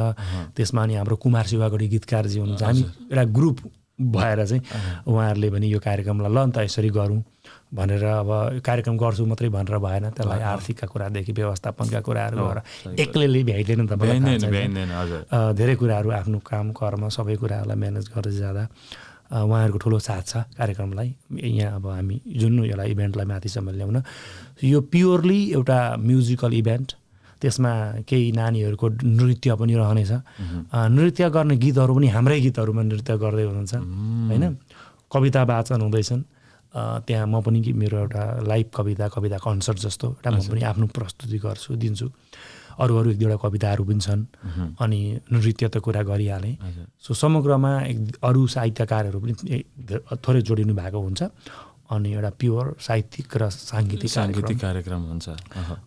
त्यसमा अनि हाम्रो कुमार शिवागढी गीतकारजी हुनुहुन्छ। हामी एउटा ग्रुप भएर चाहिँ उहाँहरूले पनि यो कार्यक्रमलाई ल नि त यसरी गरौँ भनेर, अब कार्यक्रम गर्छु मात्रै भनेर भएन, त्यसलाई आर्थिकका कुरादेखि व्यवस्थापनका कुराहरू गरेर एक्लैले भ्याइँदैन त, धेरै कुराहरू आफ्नो काम कर्म सबै कुराहरूलाई म्यानेज गर्दै जाँदा उहाँहरूको ठुलो साथ छ कार्यक्रमलाई। यहाँ अब हामी जुन यसलाई इभेन्टलाई माथिसम्म ल्याउन, यो प्योरली एउटा म्युजिकल इभेन्ट, त्यसमा केही नानीहरूको नृत्य पनि रहनेछ, नृत्य गर्ने गीतहरू पनि हाम्रै गीतहरूमा नृत्य गर्दै हुनुहुन्छ होइन, कविता वाचन हुँदैछन् त्यहाँ। म पनि मेरो एउटा लाइभ कविता कन्सर्ट जस्तो एउटा म पनि आफ्नो प्रस्तुति दिन्छु, अरू एक दुईवटा कविताहरू पनि छन्, अनि नृत्य त कुरा गरिहालेँ। सो समग्रमा अरू साहित्यकारहरू पनि थोरै जोडिनु भएको हुन्छ, अनि एउटा प्योर साहित्यिक र साङ्गीतिक कार्यक्रम हुन्छ।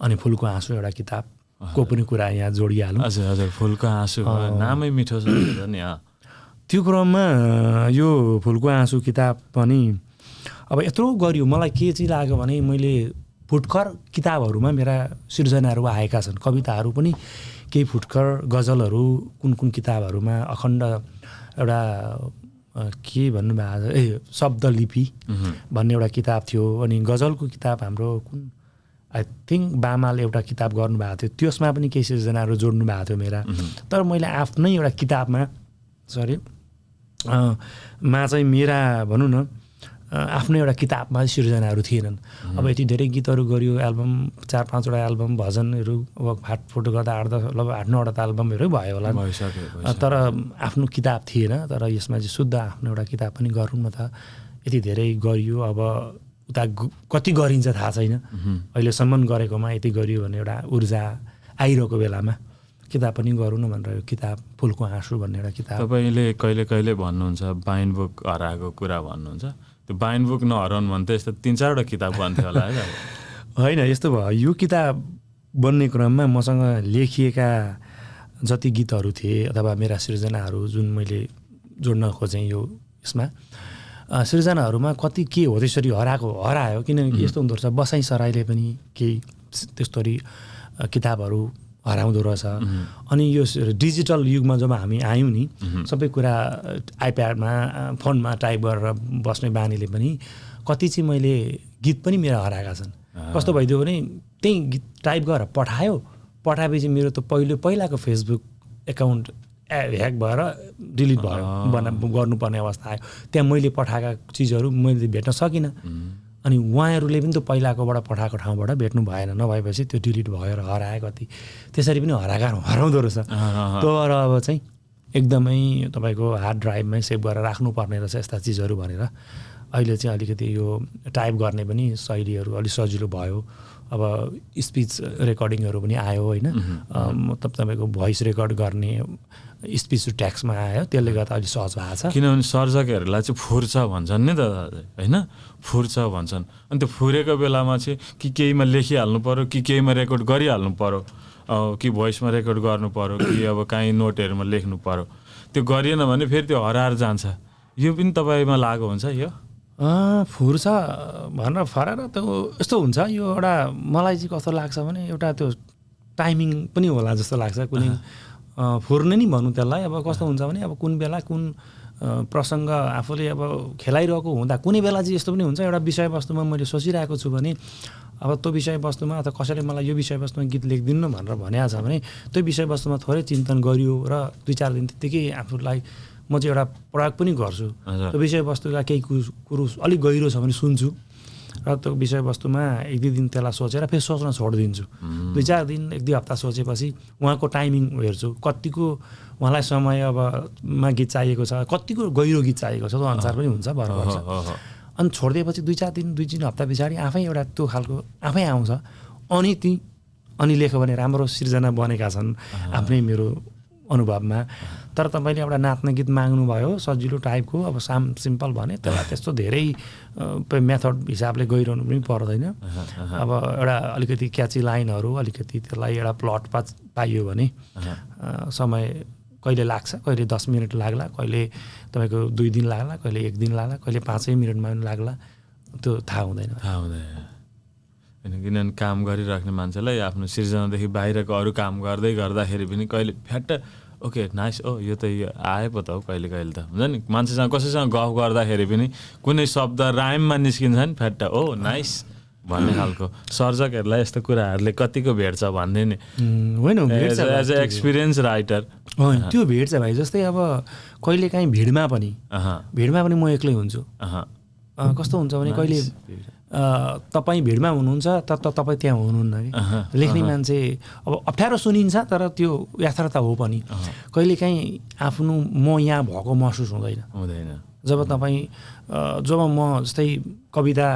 अनि फुलको आँसु एउटा किताबको पनि कुरा यहाँ जोडिहालौँ। हजुर फुलको आँसु नामै मिठो छ नि। त्यो क्रममा यो फुलको आँसु किताब पनि अब यत्रो गरियो, मलाई के चाहिँ लाग्यो भने मैले फुटकर किताबहरूमा मेरा सिर्जनाहरू आएका छन्, कविताहरू पनि केही फुटकर गजलहरू कुन किताबहरूमा अखण्ड एउटा के भन्नुभएको शब्दलिपि भन्ने एउटा किताब थियो, अनि गजलको किताब हाम्रो कुन आई थिङ्क बामाले एउटा किताब गर्नुभएको थियो, त्यसमा पनि केही सिर्जनाहरू जोड्नु भएको थियो मेरा। तर मैले आफ्नै एउटा किताबमा मा चाहिँ मेरा भनौँ न आफ्नो एउटा किताबमा सिर्जनाहरू थिएनन्। अब यति धेरै गीतहरू गरियो, एल्बम 4-5वटा एल्बम, भजनहरू अब फाटफुट गर्दा 8-9वटा त एल्बमहरू भयो होला, तर आफ्नो किताब थिएन। तर यसमा चाहिँ शुद्ध आफ्नो एउटा किताब पनि गरौँ न त। यति धेरै गरियो, अब उता कति गरिन्छ थाहा छैन, अहिलेसम्म गरेकोमा यति गरियो भन्ने एउटा ऊर्जा आइरहेको बेलामा किताब पनि गरौँ न भनेर किताब फुलको आँसु भन्ने एउटा किताब। तपाईँले कहिले कहिले भन्नुहुन्छ बाइन्ड बुक हराएको कुरा भन्नुहुन्छ, त्यो बाइन्ड बुक नहराउनु भने त यस्तो 3-4वटा किताब बन्थ्यो होला है? होइन, यस्तो भयो, यो किताब बन्ने क्रममा मसँग लेखिएका जति गीतहरू थिए अथवा मेरा सृजनाहरू जुन मैले जोड्न खोजेँ यो यसमा, सृजनाहरूमा कति के हो त्यसरी हरायो। किनकि यस्तो हुँदो रहेछ, बसाइँ सराईले पनि केही त्यस्तरी किताबहरू हराउँदो रहेछ। अनि यो डिजिटल युगमा जब हामी आयौँ नि, सबै कुरा आइप्याडमा फोनमा टाइप गरेर बस्ने बानीले पनि कति चाहिँ मैले गीत पनि मेरा हराएका छन्। कस्तो भइदियो भने त्यही गीत टाइप गरेर पठाएपछि मेरो त पहिलाको फेसबुक एकाउन्ट ह्याक भएर डिलिट भयो, गर्नुपर्ने अवस्था आयो। त्यहाँ मैले पठाएका चिजहरू मैले भेट्न सकिनँ। अनि उहाँहरूले पनि त पहिलाकोबाट पठाएको ठाउँबाट भेट्नु भएन, नभएपछि त्यो डिलिट भएर हरायो। कति त्यसरी पनि हराउँदो रहेछ। तर अब चाहिँ एकदमै तपाईँको हार्ड ड्राइभमै सेभ गरेर राख्नुपर्ने रहेछ यस्ता चिजहरू भनेर अहिले चाहिँ अलिकति यो टाइप गर्ने पनि शैलीहरू अलिक सजिलो भयो। अब स्पिच रेकर्डिङहरू पनि आयो होइन, मतलब तपाईँको भोइस रेकर्ड गर्ने स्पिच ट्याक्समा आयो, त्यसले गर्दा अलिक सहज भएको छ। किनभने सर्जकहरूलाई चाहिँ फुर्छ भन्छन् नि त होइन, फुर्छ भन्छन्। अनि त्यो फुरेको बेलामा चाहिँ कि केहीमा लेखिहाल्नु पऱ्यो, कि केहीमा रेकर्ड गरिहाल्नु पऱ्यो, कि भोइसमा रेकर्ड गर्नु पऱ्यो, कि अब काहीँ नोटहरूमा लेख्नु पऱ्यो। त्यो गरिएन भने फेरि त्यो हराएर जान्छ। यो पनि तपाईँमा लागु हुन्छ यो? फुर्छ भनेर फराएर त यस्तो हुन्छ। यो एउटा मलाई चाहिँ कस्तो लाग्छ भने एउटा त्यो टाइमिङ पनि होला जस्तो लाग्छ। कुनै फुर्ने नि भनौँ त्यसलाई। अब कस्तो हुन्छ भने अब कुन बेला कुन प्रसङ्ग आफूले अब खेलाइरहेको हुँदा कुनै बेला चाहिँ यस्तो पनि हुन्छ, एउटा विषयवस्तुमा मैले सोचिरहेको छु भने अब त्यो विषयवस्तुमा अथवा कसैले मलाई यो विषयवस्तुमा गीत लेखिदिनु भनेर भनेको छ भने त्यो विषयवस्तुमा थोरै चिन्तन गरियो र 2-4 दिन त्यत्तिकै आफूलाई म चाहिँ एउटा प्रयोग पनि गर्छु। त्यो विषयवस्तुका केही कुरो अलिक गहिरो छ भने सुन्छु र त्यो विषयवस्तुमा 1-2 दिन त्यसलाई सोचेर फेरि सोच्न छोडिदिन्छु। 2-4 दिन 1-2 हप्ता सोचेपछि उहाँको टाइमिङ हेर्छु, कतिको उहाँलाई समय अब मा गीत चाहिएको छ, कतिको गहिरो गीत चाहिएको छ, त्यो अनुसार पनि हुन्छ भर पर्छ। अनि छोडिदिएपछि 2-4 दिन 2-3 हप्ता पछाडि आफै एउटा त्यो खालको आफै आउँछ। अनि लेख्यो भने राम्रो सिर्जना बनेका छन् आफ्नै मेरो अनुभवमा। तर तपाईँले एउटा नाच्ने गीत माग्नुभयो सजिलो टाइपको, अब सिम्पल भने त्यसलाई त्यस्तो धेरै मेथड हिसाबले गइरहनु पनि पर्दैन। अब एउटा अलिकति क्याची लाइनहरू, अलिकति त्यसलाई एउटा प्लट पाइयो भने समय कहिले लाग्छ, कहिले 10 मिनट लाग्ला, कहिले तपाईँको 2 दिन लाग्ला, कहिले 1 दिन लाग्ला, कहिले 5 मिनटमा पनि लाग्ला, त्यो थाहा हुँदैन। किनभने काम गरिराख्ने मान्छेलाई आफ्नो सिर्जनादेखि बाहिरको अरू काम गर्दाखेरि पनि कहिले फ्याट्ट ओके नाइस, यो त आए पो त हो कहिले कहिले त हुन्छ नि। मान्छेसँग कसैसँग गफ गर्दाखेरि पनि कुनै शब्द राइममा निस्किन्छ नि, फ्याट्ट नाइस भन्ने खालको। सर्जकहरूलाई यस्तो कुराहरूले कतिको भेट्छ भन्ने नि होइन, एज ए एक्सपिरियन्स राइटर त्यो भेट्छ भाइ। जस्तै अब कहिले काहीँ भिडमा पनि म एक्लै हुन्छु। कस्तो हुन्छ भने कहिले तपाईँ भिडमा हुनुहुन्छ तर तपाईँ त्यहाँ हुनुहुन्न कि लेख्ने मान्छे अब अप्ठ्यारो सुनिन्छ, तर त्यो यथार्थ हो पनि। कहिलेकाहीँ आफ्नो म यहाँ भएको महसुस हुँदैन। जब म जस्तै कविता,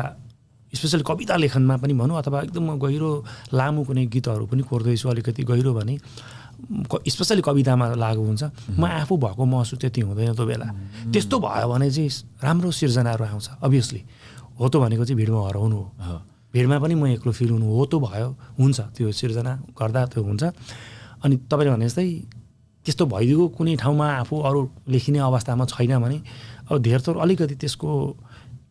स्पेसली कविता लेखनमा पनि भनौँ अथवा एकदम गहिरो लामो कुनै गीतहरू पनि कोर्दैछु अलिकति गहिरो भने स्पेसली कवितामा लागु हुन्छ। म आफू भएको महसुस त्यति हुँदैन त्यो बेला। त्यस्तो भयो भने चाहिँ राम्रो सिर्जनाहरू आउँछ। अभियसली हो त भनेको चाहिँ भिडमा हराउनु हो, भिडमा पनि म एक्लो फिल हुनु हो, त भयो हुन्छ, त्यो सिर्जना गर्दा त्यो हुन्छ। अनि तपाईँले भने जस्तै त्यस्तो भइदिएको कुनै ठाउँमा आफू अरू लेखिने अवस्थामा छैन भने अब धेर थोर अलिकति त्यसको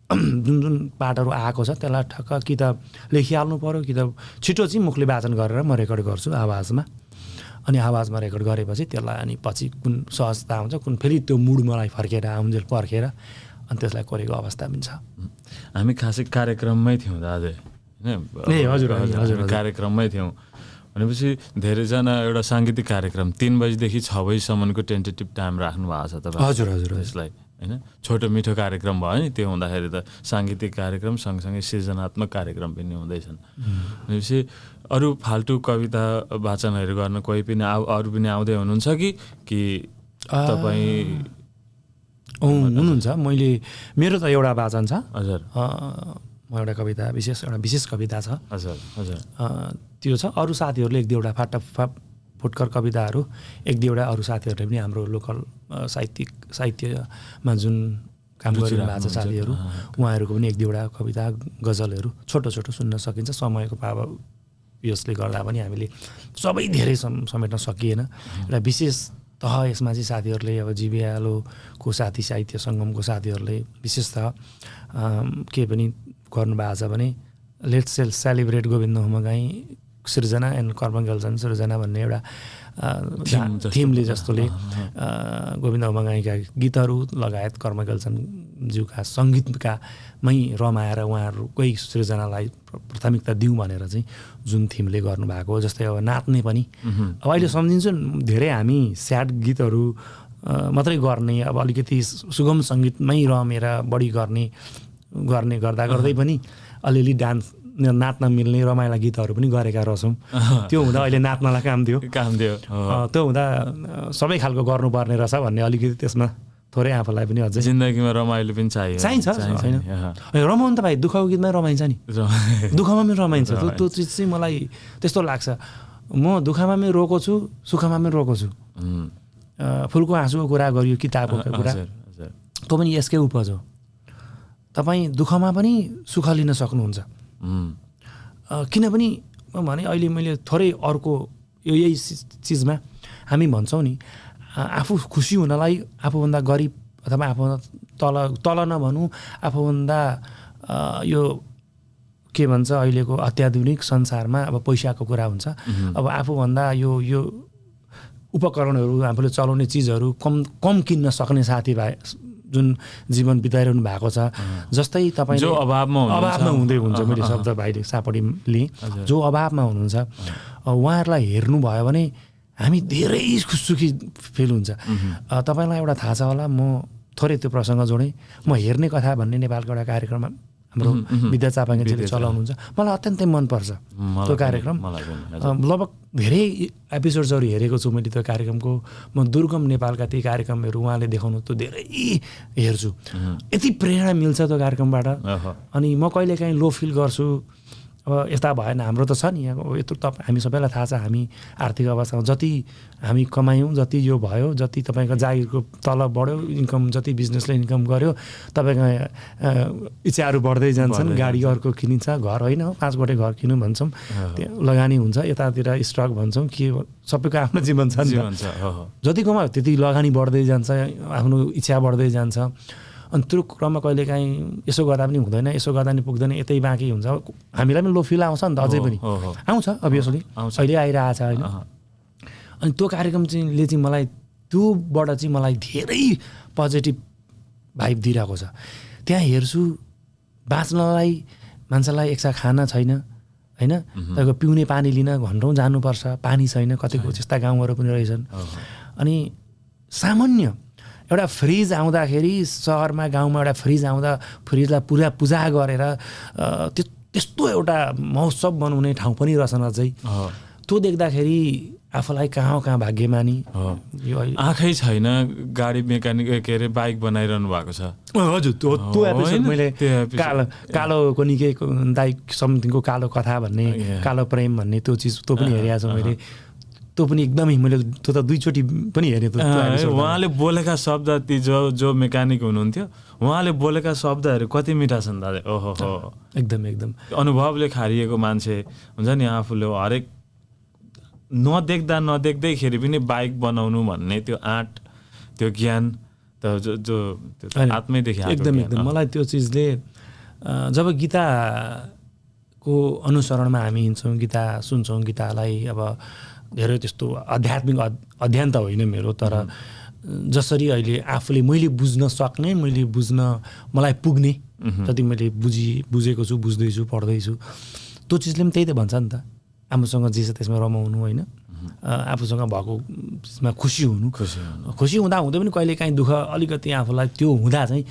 जुन पाठहरू आएको छ त्यसलाई ठक्क कि त लेखिहाल्नु पऱ्यो, कि त छिटो चाहिँ मुखले वाचन गरेर म रेकर्ड गर्छु आवाजमा। अनि आवाजमा रेकर्ड गरेपछि त्यसलाई अनि पछि कुन सहजता आउँछ, कुन फेरि त्यो मुड मलाई फर्केर आउन्जेल पर्खेर अनि त्यसलाई कोरेको अवस्था पनि छ। हामी खासै कार्यक्रममै थियौँ दाजु होइन? हजुर कार्यक्रममै थियौँ भनेपछि धेरैजना एउटा साङ्गीतिक कार्यक्रम 3 बजीदेखि 6 बजीसम्मको टेन्टेटिभ टाइम राख्नु भएको छ तपाईँ? हजुर यसलाई होइन छोटो मिठो कार्यक्रम भयो नि त्यो हुँदाखेरि त साङ्गीतिक कार्यक्रम सँगसँगै सृजनात्मक कार्यक्रम पनि हुँदैछन् भनेपछि अरू फाल्टु कविता वाचनहरू गर्न कोही पनि अरू पनि आउँदै हुनुहुन्छ कि तपाईँ हुनुहुन्छ मेरो त एउटा वाचन छ हजुर म एउटा कविता विशेष कविता छ हजुर हजुर त्यो छ अरू साथीहरूले एक दुईवटा फुटकर कविताहरू एक दुईवटा अरू साथीहरूले पनि हाम्रो लोकल साहित्यमा जुन काम गरिरहेको भएको छ साथीहरू उहाँहरूको पनि एक दुईवटा कविता गजलहरू छोटो छोटो सुन्न सकिन्छ समयको यसले गर्दा पनि हामीले सबै धेरै समेट्न सकिएन र विशेषतः यसमा चाहिँ साथीहरूले अब जिबिआलोको साथी साहित्य सङ्गमको साथीहरूले विशेषतः के पनि गर्नुभएको छ भने लेट्स सेलिब्रेट गोविन्द होमगाई सृजना एन्ड कर्मगेल्छन् सृजना भन्ने एउटा थिमले जस्तोले गोविन्द होमगाईका गीतहरू लगायत कर्मगेल्छन् ज्यूका सङ्गीतकामै रमाएर उहाँहरूकै सृजनालाई प्राथमिकता दिउँ भनेर चाहिँ जुन थिमले गर्नुभएको हो जस्तै अब नाच्ने पनि अब अहिले सम्झिन्छु धेरै हामी स्याड गीतहरू मात्रै गर्ने अब अलिकति सुगम सङ्गीतमै रमेर बढी गर्ने गर्दै पनि अलिअलि डान्स नाच्न मिल्ने रमाइला गीतहरू पनि गरेका रहेछौँ त्यो हुँदा अहिले नाच्नलाई काम दियो त्यो हुँदा सबै खालको गर्नुपर्ने रहेछ भन्ने अलिकति त्यसमा थोरै आफूलाई पनि अझै जिन्दगीमा रमाइलो पनि चाहिन्छ होइन रमाउनु त भाइ दुःखको गीतमै रमाइन्छ नि दुःखमा पनि रमाइन्छ त्यो चिज चाहिँ मलाई त्यस्तो लाग्छ म दुःखमा पनि रोको छु सुखमा पनि रोको छु फुलको आँसुको कुरा गरियो किताबको कुरा त्यो पनि यसकै उपज हो तपाईँ दुःखमा पनि सुख लिन सक्नुहुन्छ किनभने भने अहिले मैले थोरै अर्को यही चिजमा हामी भन्छौँ नि आफू खुसी हुनलाई आफूभन्दा गरिब अथवा आफूभन्दा तल नभनौँ आफूभन्दा यो के भन्छ अहिलेको अत्याधुनिक संसारमा अब पैसाको कुरा हुन्छ अब आफूभन्दा यो उपकरणहरू आफूले चलाउने चिजहरू कम किन्न सक्ने साथीभाइ जुन जीवन बिताइरहनु भएको छ जस्तै तपाईँ जो अभावमा हुँदै हुन्छ मैले शब्द भाइले सापडी लिएँ जो अभावमा हुनुहुन्छ उहाँहरूलाई हेर्नुभयो भने हामी धेरै सुखी फिल हुन्छ तपाईँलाई एउटा थाहा छ होला म थोरै त्यो प्रसङ्ग जोडेँ म हेर्ने कथा भन्ने नेपालको एउटा कार्यक्रम हाम्रो विद्या चापाङ्गेजीले चलाउनुहुन्छ मलाई अत्यन्तै मनपर्छ त्यो कार्यक्रम लगभग धेरै एपिसोड्सहरू हेरेको छु मैले त्यो कार्यक्रमको म दुर्गम नेपालका ती कार्यक्रमहरू उहाँले देखाउनु त्यो धेरै हेर्छु यति प्रेरणा मिल्छ त्यो कार्यक्रमबाट अनि म कहिलेकाहीँ लो फिल गर्छु अब यस्ता भएन हाम्रो त छ नि यहाँ यत्रो हामी सबैलाई थाहा छ हामी आर्थिक अवस्थामा जति हामी कमायौँ जति यो भयो जति तपाईँको जागिरको तल बढ्यो इन्कम जति बिजनेसले इन्कम गर्यो तपाईँको इच्छाहरू बढ्दै जान्छन् गाडी अर्को किनिन्छ घर होइन 5 गोटे घर किनौँ भन्छौँ लगानी हुन्छ यतातिर स्टक भन्छौँ के सबैको आफ्नो जीवन छ नि जति कमायो त्यति लगानी बढ्दै जान्छ आफ्नो इच्छा बढ्दै जान्छ अनि त्यो क्रममा कहिलेकाहीँ यसो गर्दा पनि हुँदैन यसो गर्दा पनि पुग्दैन यतै बाँकी हुन्छ हामीलाई पनि लो फिल आउँछ नि त अझै पनि आउँछ अभियसली अहिले आइरहेछ होइन अनि त्यो कार्यक्रम चाहिँले चाहिँ मलाई त्योबाट चाहिँ मलाई धेरै पोजिटिभ भाइब दिइरहेको छ त्यहाँ हेर्छु बाँच्नलाई मान्छेलाई एकसा खाना छैन होइन तपाईँको पिउने पानी लिन घन्टौँ जानुपर्छ पानी छैन कतिको त्यस्ता गाउँहरू पनि रहेछन् अनि सामान्य एउटा फ्रिज आउँदाखेरि सहरमा गाउँमा एउटा फ्रिज आउँदा फ्रिजलाई पुरा पूजा गरेर त्यस्तो एउटा महोत्सव बनाउने ठाउँ पनि रहेछ अझै त्यो देख्दाखेरि आफूलाई कहाँ भाग्यमानी यो आँखै छैन गाडी मेकानिक के अरे बाइक बनाइरहनु भएको छ हजुर त्यो एपिसोड मैले कालोको निकै दाइ समथिङको कालो कथा भन्ने कालो प्रेम भन्ने त्यो चिज त्यो पनि हेरेको छु मैले त्यो पनि एकदमै मैले त्यो त 2 चोटि पनि हेरेँ उहाँले बोलेका शब्द ती जो मेकानिक हुनुहुन्थ्यो उहाँले बोलेका शब्दहरू कति मिठा छन् दादा ओहो एकदम अनुभवले खारिएको मान्छे हुन्छ नि आफूले हरेक नदेख्दैखेरि पनि बाइक बनाउनु भन्ने त्यो आँट त्यो ज्ञान त जो आत्मैदेखि एकदम मलाई त्यो चिजले जब गीताको अनुसरणमा हामी हिँड्छौँ गीता सुन्छौँ गीतालाई अब धेरै त्यस्तो आध्यात्मिक अध्ययन त होइन मेरो तर जसरी अहिले आफूले मैले बुझ्न सक्ने मलाई पुग्ने जति मैले बुझेको छु बुझ्दैछु पढ्दैछु त्यो चिजले पनि त्यही त भन्छ नि त आफूसँग जे छ त्यसमा रमाउनु होइन आफूसँग भएको चिजमा खुसी हुँदा हुँदै पनि कहिलेकाहीँ दुःख अलिकति आफूलाई त्यो हुँदा चाहिँ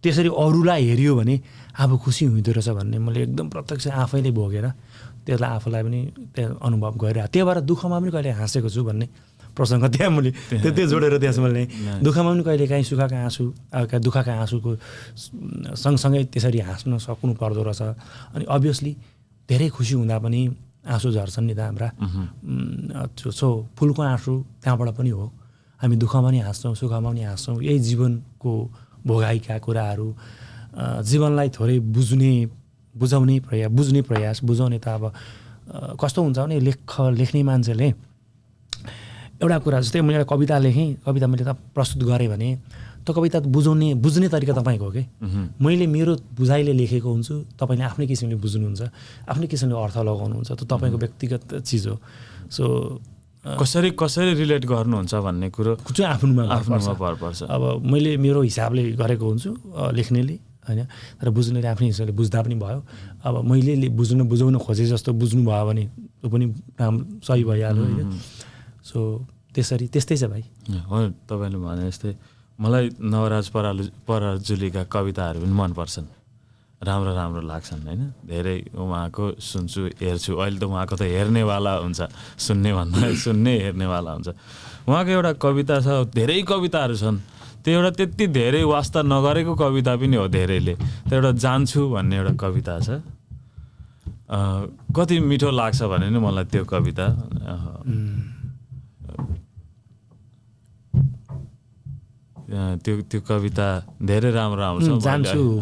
त्यसरी अरूलाई हेऱ्यो भने आफू खुसी हुँदो रहेछ भन्ने मैले एकदम प्रत्यक्ष आफैले भोगेर त्यसलाई आफूलाई पनि त्यो अनुभव गरिरहेको त्यही भएर दुःखमा पनि कहिले हाँसेको छु भन्ने प्रसङ्ग त्यहाँ मैले त्यो जोडेर त्यहाँ मैले दुःखमा पनि कहिलेकाहीँ दुःखका आँसुको सँगसँगै त्यसरी हाँस्न सक्नु पर्दो रहेछ। अनि अभियसली धेरै खुसी हुँदा पनि आँसु झर्छन् नि त हाम्रा फुलको आँसु त्यहाँबाट पनि हो। हामी दुःखमा पनि हाँस्छौँ सुखमा पनि हाँस्छौँ। यही जीवनको भोगाइका कुराहरू जीवनलाई थोरै बुझाउने प्रयास बुझाउने त अब कस्तो हुन्छ भने लेख्ने मान्छेले एउटा कुरा जस्तै मैले एउटा कविता लेखेँ कविता मैले त प्रस्तुत गरेँ भने त्यो कविता बुझ्ने तरिका तपाईँको हो कि मैले मेरो बुझाइले लेखेको हुन्छु तपाईँले आफ्नै किसिमले बुझ्नुहुन्छ आफ्नै किसिमले अर्थ लगाउनुहुन्छ त्यो तपाईँको व्यक्तिगत चिज हो। सो कसरी रिलेट गर्नुहुन्छ भन्ने कुरो चाहिँ आफ्नोमा भर पर्छ। अब मैले मेरो हिसाबले गरेको हुन्छु लेख्नेले होइन तर बुझ्नेले आफ्नै हिसाबले बुझ्दा पनि भयो। अब मैले बुझाउन खोजे जस्तो बुझ्नु भयो भने त्यो पनि सही भइहाल्यो होइन। सो त्यस्तै छ भाइ। हो तपाईँले भने जस्तै मलाई नवराज पराजुलीका कविताहरू पनि मनपर्छन् राम्रो लाग्छन् होइन। धेरै उहाँको सुन्छु हेर्छु अहिले त उहाँको त हेर्नेवाला हुन्छ सुन्ने हेर्नेवाला हुन्छ। उहाँको एउटा कविता छ धेरै कविताहरू छन् त्यो एउटा त्यति धेरै वास्ता नगरेको कविता पनि हो धेरैले त्यो एउटा जान्छु भन्ने एउटा कविता छ कति मिठो लाग्छ भने नि मलाई त्यो कविता त्यो कविता धेरै राम्रो आउँछ।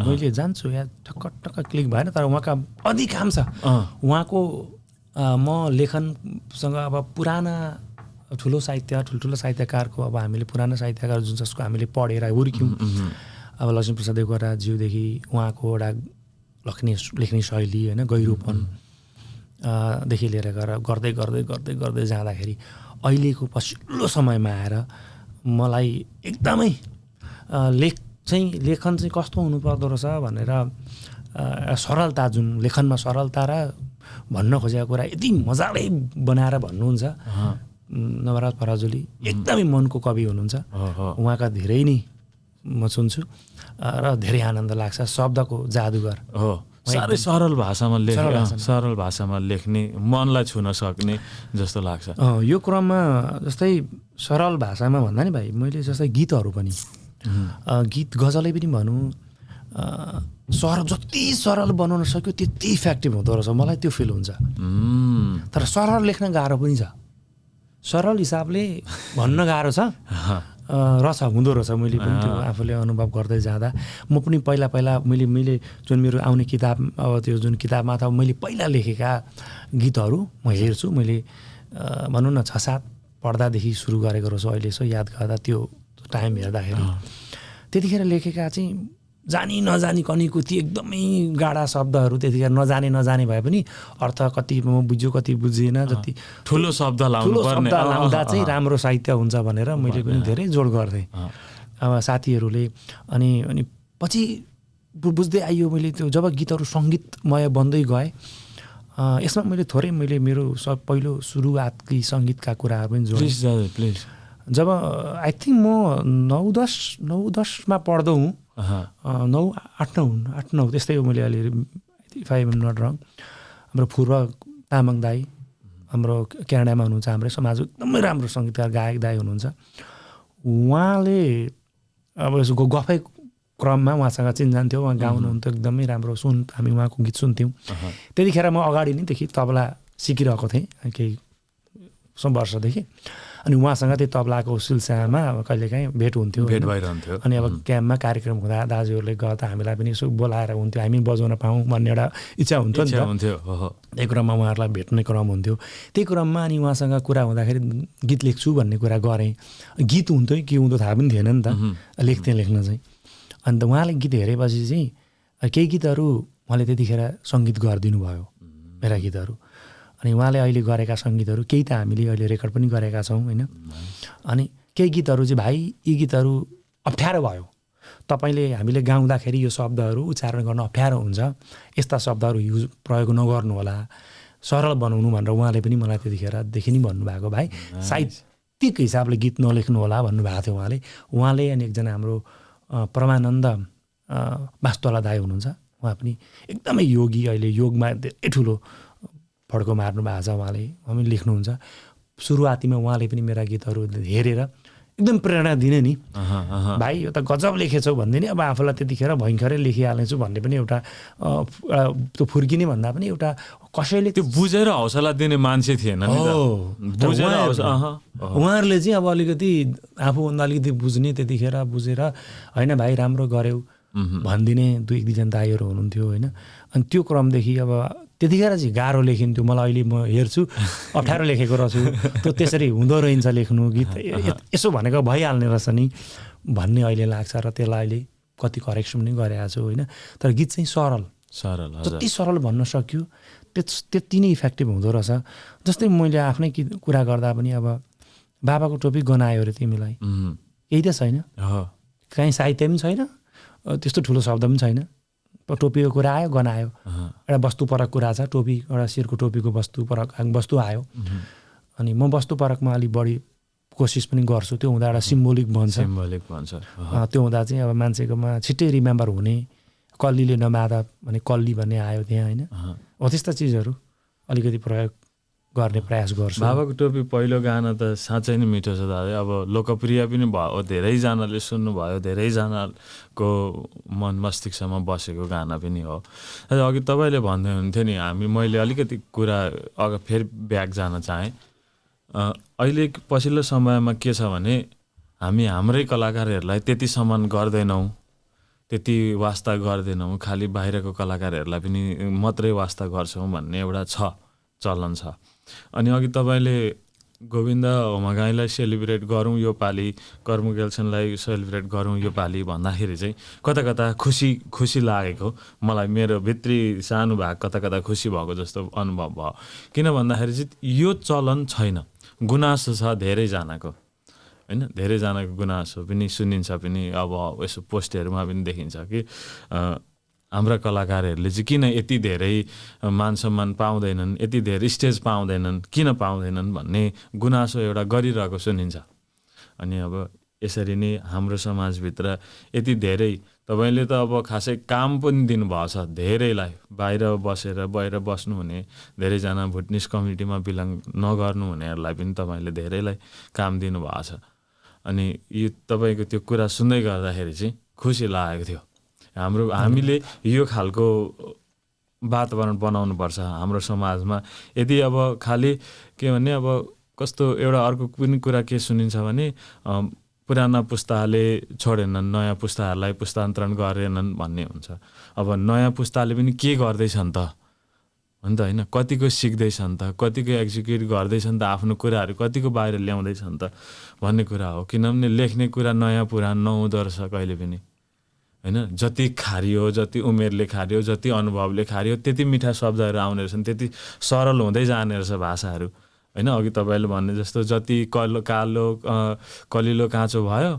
मैले जान्छु यहाँ टक्क क्लिक भएन तर उहाँका अधिकांश उहाँको म लेखनसँग अब पुराना ठुलो साहित्यकारको अब हामीले पुराना साहित्यकार जुन जसको हामीले पढेर हुर्क्यौँ अब लक्ष्मीप्रसाद देवकोटाज्यूदेखि उहाँको एउटा लेख्ने शैली होइन गहिरोपन देखि लिएर गर्दै जाँदाखेरि अहिलेको पछिल्लो समयमा आएर मलाई एकदमै लेखन चाहिँ कस्तो हुनुपर्दो रहेछ भनेर सरलता जुन लेखनमा सरलता र भन्न खोजेको कुरा यति मजाले बनाएर भन्नुहुन्छ नवराज पराजुली एकदमै मनको कवि हुनुहुन्छ। उहाँका धेरै नै म सुन्छु र धेरै आनन्द लाग्छ शब्दको जादुगर हो। साह्रै सरल भाषामा लेख्ने मनलाई छुन सक्ने जस्तो लाग्छ। यो क्रममा जस्तै सरल भाषामा भन्दा नि भाइ मैले जस्तै गीतहरू पनि गीत गजलै पनि भनौँ जति सरल बनाउन सक्यो त्यति इफेक्टिभ हुँदो रहेछ मलाई त्यो फिल हुन्छ। तर सरल लेख्न गाह्रो पनि छ सरल हिसाबले भन्न गाह्रो छ हुँदो रहेछ। मैले पनि त्यो आफूले अनुभव गर्दै जाँदा म पनि पहिला मैले जुन मेरो आउने किताब अब त्यो जुन किताबमा त मैले पहिला लेखेका गीतहरू म हेर्छु मैले भनौँ न 6-7 पढ्दादेखि सुरु गरेको रहेछु अहिले यसो याद गर्दा त्यो टाइम हेर्दाखेरि त्यतिखेर लेखेका चाहिँ जानी नजानी कनीकुती एकदमै गाढा शब्दहरू त्यतिखेर नजाने भए पनि अर्थ कति म बुझ्यो कति बुझिएन जति ठुलो शब्द लाउँदा चाहिँ राम्रो साहित्य हुन्छ भनेर मैले पनि धेरै जोड गर्थेँ अब साथीहरूले अनि पछि बुझ्दै आइयो मैले त्यो जब गीतहरू सङ्गीतमय बन्दै गए यसमा मैले मेरो पहिलो सुरुवातकी सङ्गीतका कुराहरू पनि जोडेँ। जब आई थिङ्क म 9-10मा पढ्दो हुँ 9-8-9 त्यस्तै हो। मैले अहिले इफ आई एम नट रङ हाम्रो पूर्व तामाङ दाई हाम्रो क्यानाडामा हुनुहुन्छ हाम्रै समाजको एकदमै राम्रो सङ्गीतकार गायक दाई हुनुहुन्छ। उहाँले अब गफै क्रममा उहाँसँग चिनजान थियो उहाँ गाउनुहुन्थ्यो एकदमै राम्रो हामी उहाँको गीत सुन्थ्यौँ। त्यतिखेर म अगाडि नैदेखि तबला सिकिरहेको थिएँ केही वर्षदेखि अनि उहाँसँग त्यो तबलाको सिलसिलामा कहिलेकाहीँ भेट भइरहन्थ्यो। अनि अब क्याम्पमा कार्यक्रम हुँदा दाजुहरूले गर्दा हामीलाई पनि यसो बोलाएर हुन्थ्यो हामी बजाउन पाऊँ भन्ने एउटा इच्छा हुन्थ्यो नि त। त्यही क्रममा उहाँहरूलाई भेट्ने क्रम हुन्थ्यो। त्यही क्रममा अनि उहाँसँग कुरा हुँदाखेरि गीत लेख्छु भन्ने कुरा गरेँ। गीत हुन्थ्यो के हुन्थ्यो थाहा पनि थिएन नि त लेख्न चाहिँ। अन्त उहाँले गीत हेरेपछि चाहिँ केही गीतहरू उहाँले त्यतिखेर सङ्गीत गरिदिनु भयो मेरा गीतहरू। अनि उहाँले अहिले गरेका सङ्गीतहरू केही त हामीले अहिले रेकर्ड पनि गरेका छौँ होइन। अनि केही गीतहरू चाहिँ भाइ यी गीतहरू अप्ठ्यारो भयो तपाईँले हामीले गाउँदाखेरि यो शब्दहरू उच्चारण गर्न अप्ठ्यारो हुन्छ यस्ता शब्दहरू प्रयोग नगर्नु होला सरल बनाउनु भनेर उहाँले पनि मलाई त्यतिखेरदेखि नै भन्नुभएको, भाइ साहित्यिक हिसाबले गीत नलेख्नु होला भन्नुभएको थियो उहाँले अनि एकजना हाम्रो परमानन्द वास्तुवाला दाई हुनुहुन्छ, उहाँ पनि एकदमै योगी, अहिले योगमा धेरै ठुलो फड्को मार्नु भएको छ उहाँ पनि लेख्नुहुन्छ। सुरुवातीमा उहाँले पनि मेरा गीतहरू हेरेर एकदम प्रेरणा दिने नि, भाइ यो त गजब लेखेछौ भन्दै नि अब आफूलाई त्यतिखेर भयङ्करै लेखिहाल्नेछु भन्ने पनि एउटा त्यो फुर्किने भन्दा पनि एउटा कसैले त्यो बुझेर हौसला दिने मान्छे थिएन नि त। उहाँहरूले चाहिँ अब अलिकति आफूभन्दा अलिकति बुझ्ने, त्यतिखेर बुझेर होइन भाइ राम्रो गर्यौ भनिदिने दुई एकजना दाइहरू हुनुहुन्थ्यो होइन। अनि त्यो क्रमदेखि अब त्यतिखेर चाहिँ गाह्रो लेखिन्थ्यो, मलाई अहिले म हेर्छु अप्ठ्यारो लेखेको रहेछु, त्यो त्यसरी हुँदो रहेछ लेख्नु गीत, यसो भनेको भइहाल्ने रहेछ नि भन्ने अहिले लाग्छ र त्यसलाई अहिले कति करेक्सन पनि गरेको छु होइन। तर गीत चाहिँ सरल जति सरल भन्न सक्यो त्यति नै इफेक्टिभ हुँदो रहेछ। जस्तै मैले आफ्नै कुरा गर्दा पनि अब बाबाको टोपी गनायो अरे तिमीलाई, केही त छैन, कहीँ साहित्य पनि छैन, त्यस्तो ठुलो शब्द पनि छैन, टोपीको कुरा आयो गनायो, एउटा वस्तुपरक कुरा छ, टोपी एउटा शिरको टोपीको वस्तु आयो। अनि म वस्तुपरकमा अलिक बढी कोसिस पनि गर्छु, त्यो हुँदा एउटा सिम्बोलिक बन्छ। त्यो हुँदा चाहिँ अब मान्छेकोमा छिट्टै रिमेम्बर हुने, कल्लीले नमादा भने कल्ली भन्ने आयो त्यहाँ होइन, हो त्यस्ता चिजहरू अलिकति प्रयोग गर्ने प्रयास गर्छु। बाबाको टोपी पहिलो गाना त साँच्चै नै मिठो छ दादा, अब लोकप्रिय पनि भयो, धेरैजनाले सुन्नुभयो, धेरैजनाको मन मस्तिष्कमा बसेको गाना पनि हो। अघि तपाईँले भन्दै हुन्थ्यो नि, मैले अलिकति कुरा फेरि ब्याक जान चाहेँ। अहिले पछिल्लो समयमा के छ भने हामी हाम्रै कलाकारहरूलाई त्यति सम्मान गर्दैनौँ, त्यति वास्ता गर्दैनौँ, खालि बाहिरको कलाकारहरूलाई पनि मात्रै वास्ता गर्छौँ भन्ने एउटा चलन छ। अनि अघि तपाईँले गोविन्द होमागाईलाई सेलिब्रेट गरौँ यो पालि, कर्मु गेल्सनलाई सेलिब्रेट गरौँ यो पालि भन्दाखेरि चाहिँ कता कता खुसी लागेको मलाई, मेरो भित्री सानो भाग कता कता खुसी भएको जस्तो अनुभव भयो। किन भन्दाखेरि चाहिँ यो चलन छैन, गुनासो छ धेरैजनाको होइन, धेरैजनाको गुनासो पनि सुनिन्छ पनि, अब यसो पोस्टहरूमा पनि देखिन्छ कि हाम्रा कलाकारहरूले चाहिँ किन यति धेरै मान सम्मान पाउँदैनन्, यति धेरै स्टेज पाउँदैनन्, किन पाउँदैनन् भन्ने गुनासो एउटा गरिरहेको सुनिन्छ। अनि अब यसरी नै हाम्रो समाजभित्र यति धेरै, तपाईँले त अब खासै काम पनि दिनुभएको छ धेरैलाई, बाहिर बस्नु हुने धेरैजना भुटनिस कम्युनिटीमा बिलङ नगर्नु हुनेहरूलाई पनि तपाईँले धेरैलाई काम दिनुभएको छ। अनि यो तपाईँको त्यो कुरा सुन्दै गर्दाखेरि चाहिँ खुसी लागेको थियो। हामीले यो खालको वातावरण बनाउनुपर्छ हाम्रो समाजमा। यदि अब खालि के भने अब कस्तो एउटा अर्को पनि कुरा के सुनिन्छ भने पुराना पुस्ताले छोडेनन्, नयाँ पुस्ताहरूलाई पुस्तान्तरण गरेनन् भन्ने हुन्छ। अब नयाँ पुस्ताले पनि के गर्दैछन् त अन्त होइन, कतिको सिक्दैछन् त, कतिको एक्जिक्युट गर्दैछन् त, आफ्नो कुराहरू कतिको बाहिर ल्याउँदैछन् त भन्ने कुरा हो। किनभने लेख्ने कुरा नयाँ पुरानो नहुँदो रहेछ कहिले पनि होइन। जति खारियो, जति उमेरले खारियो, जति अनुभवले खारियो, त्यति मिठा शब्दहरू आउने रहेछन्, त्यति सरल हुँदै जाने रहेछ भाषाहरू होइन। अघि तपाईँले भन्ने जस्तो जति कलिलो काँचो भयो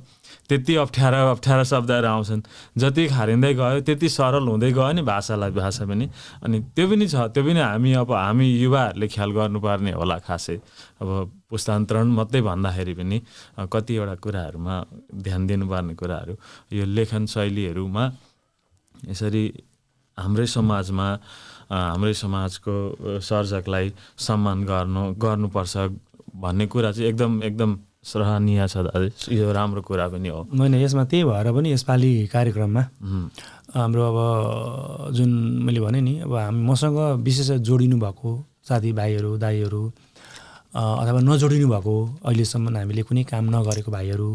त्यति अप्ठ्यारा शब्दहरू आउँछन्, जति खारिँदै गयो त्यति सरल हुँदै गयो नि भाषा पनि। अनि त्यो पनि छ, त्यो पनि हामी युवाहरूले ख्याल गर्नुपर्ने होला खासै। अब पुस्तान्तरण मात्रै भन्दाखेरि पनि कतिवटा कुराहरूमा ध्यान दिनुपर्ने कुराहरू, यो लेखन शैलीहरूमा यसरी हाम्रै समाजको सर्जकलाई सम्मान गर्नुपर्छ भन्ने कुरा चाहिँ एकदम सराहनीय छ दाजु, यो राम्रो कुरा पनि हो। मैले यसमा त्यही भएर पनि यसपालि कार्यक्रममा हाम्रो अब जुन मैले भने नि, अब मसँग विशेष जोडिनु भएको साथीभाइहरू, दाइहरू अथवा नजोडिनु भएको अहिलेसम्म हामीले कुनै काम नगरेको भाइहरू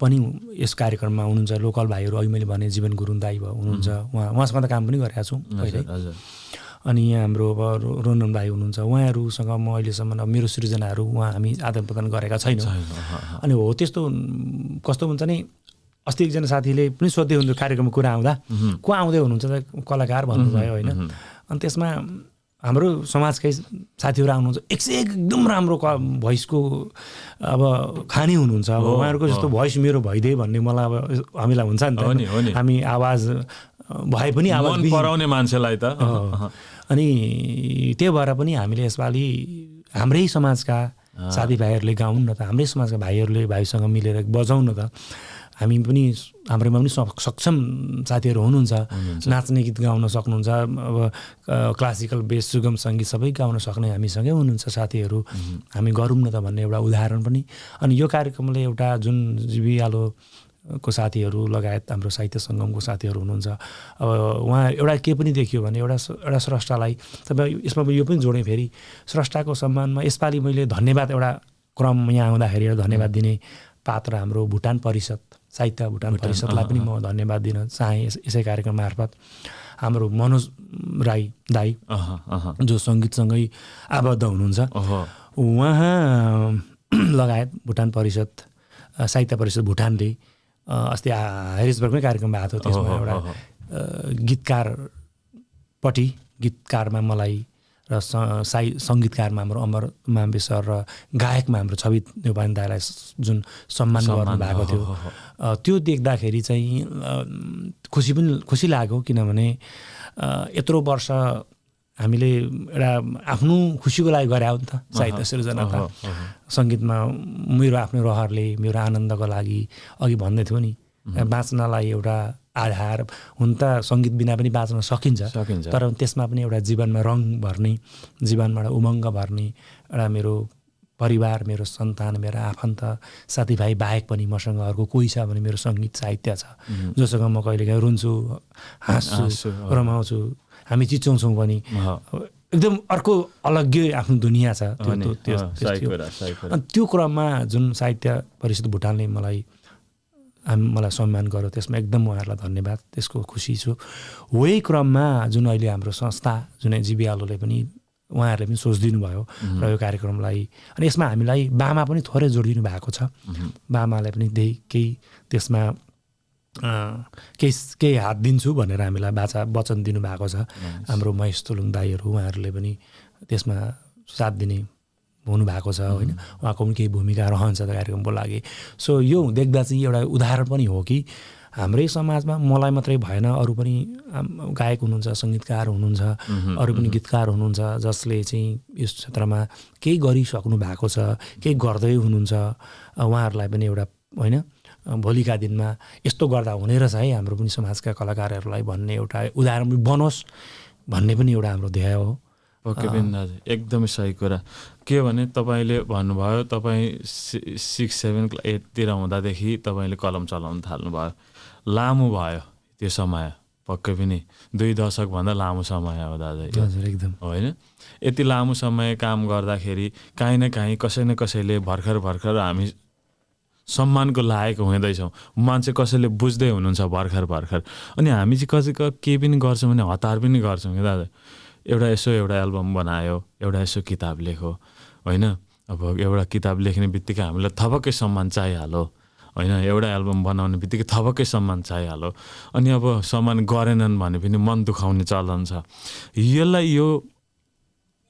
पनि यस कार्यक्रममा हुनुहुन्छ। लोकल भाइहरू अघि मैले भने जीवन गुरुङ दाइ हुनुहुन्छ, उहाँसँग त काम पनि गरेका छौँ पहिल्यै। अनि यहाँ हाम्रो अब रोनन भाइ हुनुहुन्छ, उहाँहरूसँग म अहिलेसम्म अब मेरो सृजनाहरू हामी आदान प्रदान गरेका छैनौँ। अनि हो त्यस्तो कस्तो हुन्छ नि, अस्ति एकजना साथीले पनि सोध्दै हुन्थ्यो कार्यक्रमको कुरा आउँदा, को आउँदै हुनुहुन्छ त कलाकार भन्नुभयो होइन। अनि त्यसमा हाम्रो समाजकै साथीहरू आउनुहुन्छ, एकदम राम्रो भोइसको अब खानी हुनुहुन्छ। अब उहाँहरूको जस्तो भोइस मेरो भइदिए भन्ने मलाई अब हामीलाई हुन्छ नि त, हामी आवाज भए पनि आवाज मन पराउने मान्छेलाई त अनि त्यो भएर पनि हामीले यसपालि हाम्रै समाजका साथीभाइहरूले गाउन् न त, हाम्रै समाजका भाइसँग मिलेर बजाउँ न त। हामी पनि हाम्रोमा पनि सक्षम साथीहरू हुनुहुन्छ, नाच्ने गीत गाउन सक्नुहुन्छ, अब क्लासिकल बेस सुगम सङ्गीत सबै गाउन सक्ने हामीसँगै हुनुहुन्छ साथीहरू, हामी गरौँ न त भन्ने एउटा उदाहरण पनि। अनि यो कार्यक्रमले एउटा जुन जिबिआलो को साथीहरू लगायत हाम्रो साहित्य सङ्गमको साथीहरू हुनुहुन्छ, अब उहाँ एउटा के पनि देखियो भने एउटा स्रष्टालाई तपाईँ यसमा यो पनि जोडेँ फेरि स्रष्टाको सम्मानमा यसपालि मैले धन्यवाद एउटा क्रम यहाँ आउँदाखेरि एउटा धन्यवाद दिने पात्र हाम्रो भुटान परिषद, साहित्य भुटान परिषदलाई पनि म धन्यवाद दिन चाहेँ यसै कार्यक्रम मार्फत। हाम्रो मनोज राई दाई जो सङ्गीतसँगै आबद्ध हुनुहुन्छ, उहाँ लगायत भुटान परिषद, साहित्य परिषद भुटानले अस्ति हेरिसबर्गमै कार्यक्रम भएको थियो, त्यसमा एउटा गीतकारमा मलाई र सङ्गीतकारमा हाम्रो अमर माम्बे सर र गायकमा हाम्रो छवि नेपाली दाईलाई जुन सम्मान गर्नुभएको थियो, त्यो देख्दाखेरि चाहिँ खुसी लाग्यो। किनभने यत्रो वर्ष हामीले एउटा आफ्नो खुसीको लागि गरे हो नि त साहित्य सिर्जना त। सङ्गीतमा मेरो आफ्नो रहरले मेरो आनन्दको लागि अघि भन्दै थियो नि, बाँच्नलाई एउटा आधार हुन त सङ्गीत बिना पनि बाँच्न सकिन्छ, तर त्यसमा पनि एउटा जीवनमा रङ भर्ने, जीवनमा एउटा उमङ्ग भर्ने एउटा मेरो परिवार, मेरो सन्तान, मेरो आफन्त साथीभाइ बाहेक पनि मसँग अर्को कोही छ भने मेरो सङ्गीत साहित्य छ, जोसँग म कहिलेकाहीँ रुन्छु, हाँस्छु, रमाउँछु, हामी चिच्याउँछौँ पनि। एकदम अर्को अलग्गै आफ्नो दुनियाँ छ त्यो क्रममा जुन साहित्य परिषद भुटानले मलाई सम्मान गर्यो, त्यसमा एकदम उहाँहरूलाई धन्यवाद, त्यसको खुसी छु। वही क्रममा जुन अहिले हाम्रो संस्था जुन जिबिआलोले पनि उहाँहरूले पनि सोचिदिनु भयो र यो कार्यक्रमलाई, अनि यसमा हामीलाई बामा पनि थोरै जोडिदिनु भएको छ। बामालाई पनि केही त्यसमा केही हात दिन्छु भनेर हामीलाई वचन दिनुभएको छ। हाम्रो महेश तुलुङ दाईहरू उहाँहरूले पनि त्यसमा साथ दिने हुनुभएको छ होइन, उहाँको पनि केही भूमिका रहन्छ त कार्यक्रमको लागि। सो यो देख्दा चाहिँ एउटा उदाहरण पनि हो कि हाम्रै समाजमा मलाई मात्रै भएन, अरू पनि गायक हुनुहुन्छ, सङ्गीतकार हुनुहुन्छ, अरू पनि गीतकार हुनुहुन्छ जसले चाहिँ यस क्षेत्रमा केही गरिसक्नु भएको छ, केही गर्दै हुनुहुन्छ। उहाँहरूलाई पनि एउटा होइन भोलिका दिनमा यस्तो गर्दा हुने रहेछ है हाम्रो पनि समाजका कलाकारहरूलाई भन्ने एउटा उदाहरण बनोस् भन्ने पनि एउटा हाम्रो ध्येय हो। ओके बिन दाजु, एकदमै सही कुरा। के भने तपाईँले भन्नुभयो तपाईँ 6, 7, 8तिर हुँदादेखि तपाईँले कलम चलाउन थाल्नुभयो, लामो भयो त्यो समय, पक्कै पनि 2 दशकभन्दा लामो समय हो दाजु एकदम होइन। यति लामो समय काम गर्दाखेरि काहीँ न काहीँ कसै न कसैले भर्खर हामी सम्मानको लायक हुँदैछौँ, मान्छे कसैले बुझ्दै हुनुहुन्छ भर्खर, अनि हामी चाहिँ कसैको केही पनि गर्छौँ भने हतार पनि गर्छौँ कि दाजु। एउटा एल्बम बनायो, एउटा यसो किताब लेख्यो होइन, अब एउटा किताब लेख्ने बित्तिकै हामीलाई थपक्कै सम्मान चाहिहाल्यो होइन, एउटा एल्बम बनाउने बित्तिकै थपक्कै सम्मान चाहिहाल्यो, अनि अब सम्मान गरेनन् भने पनि मन दुखाउने चलन छ। यसलाई यो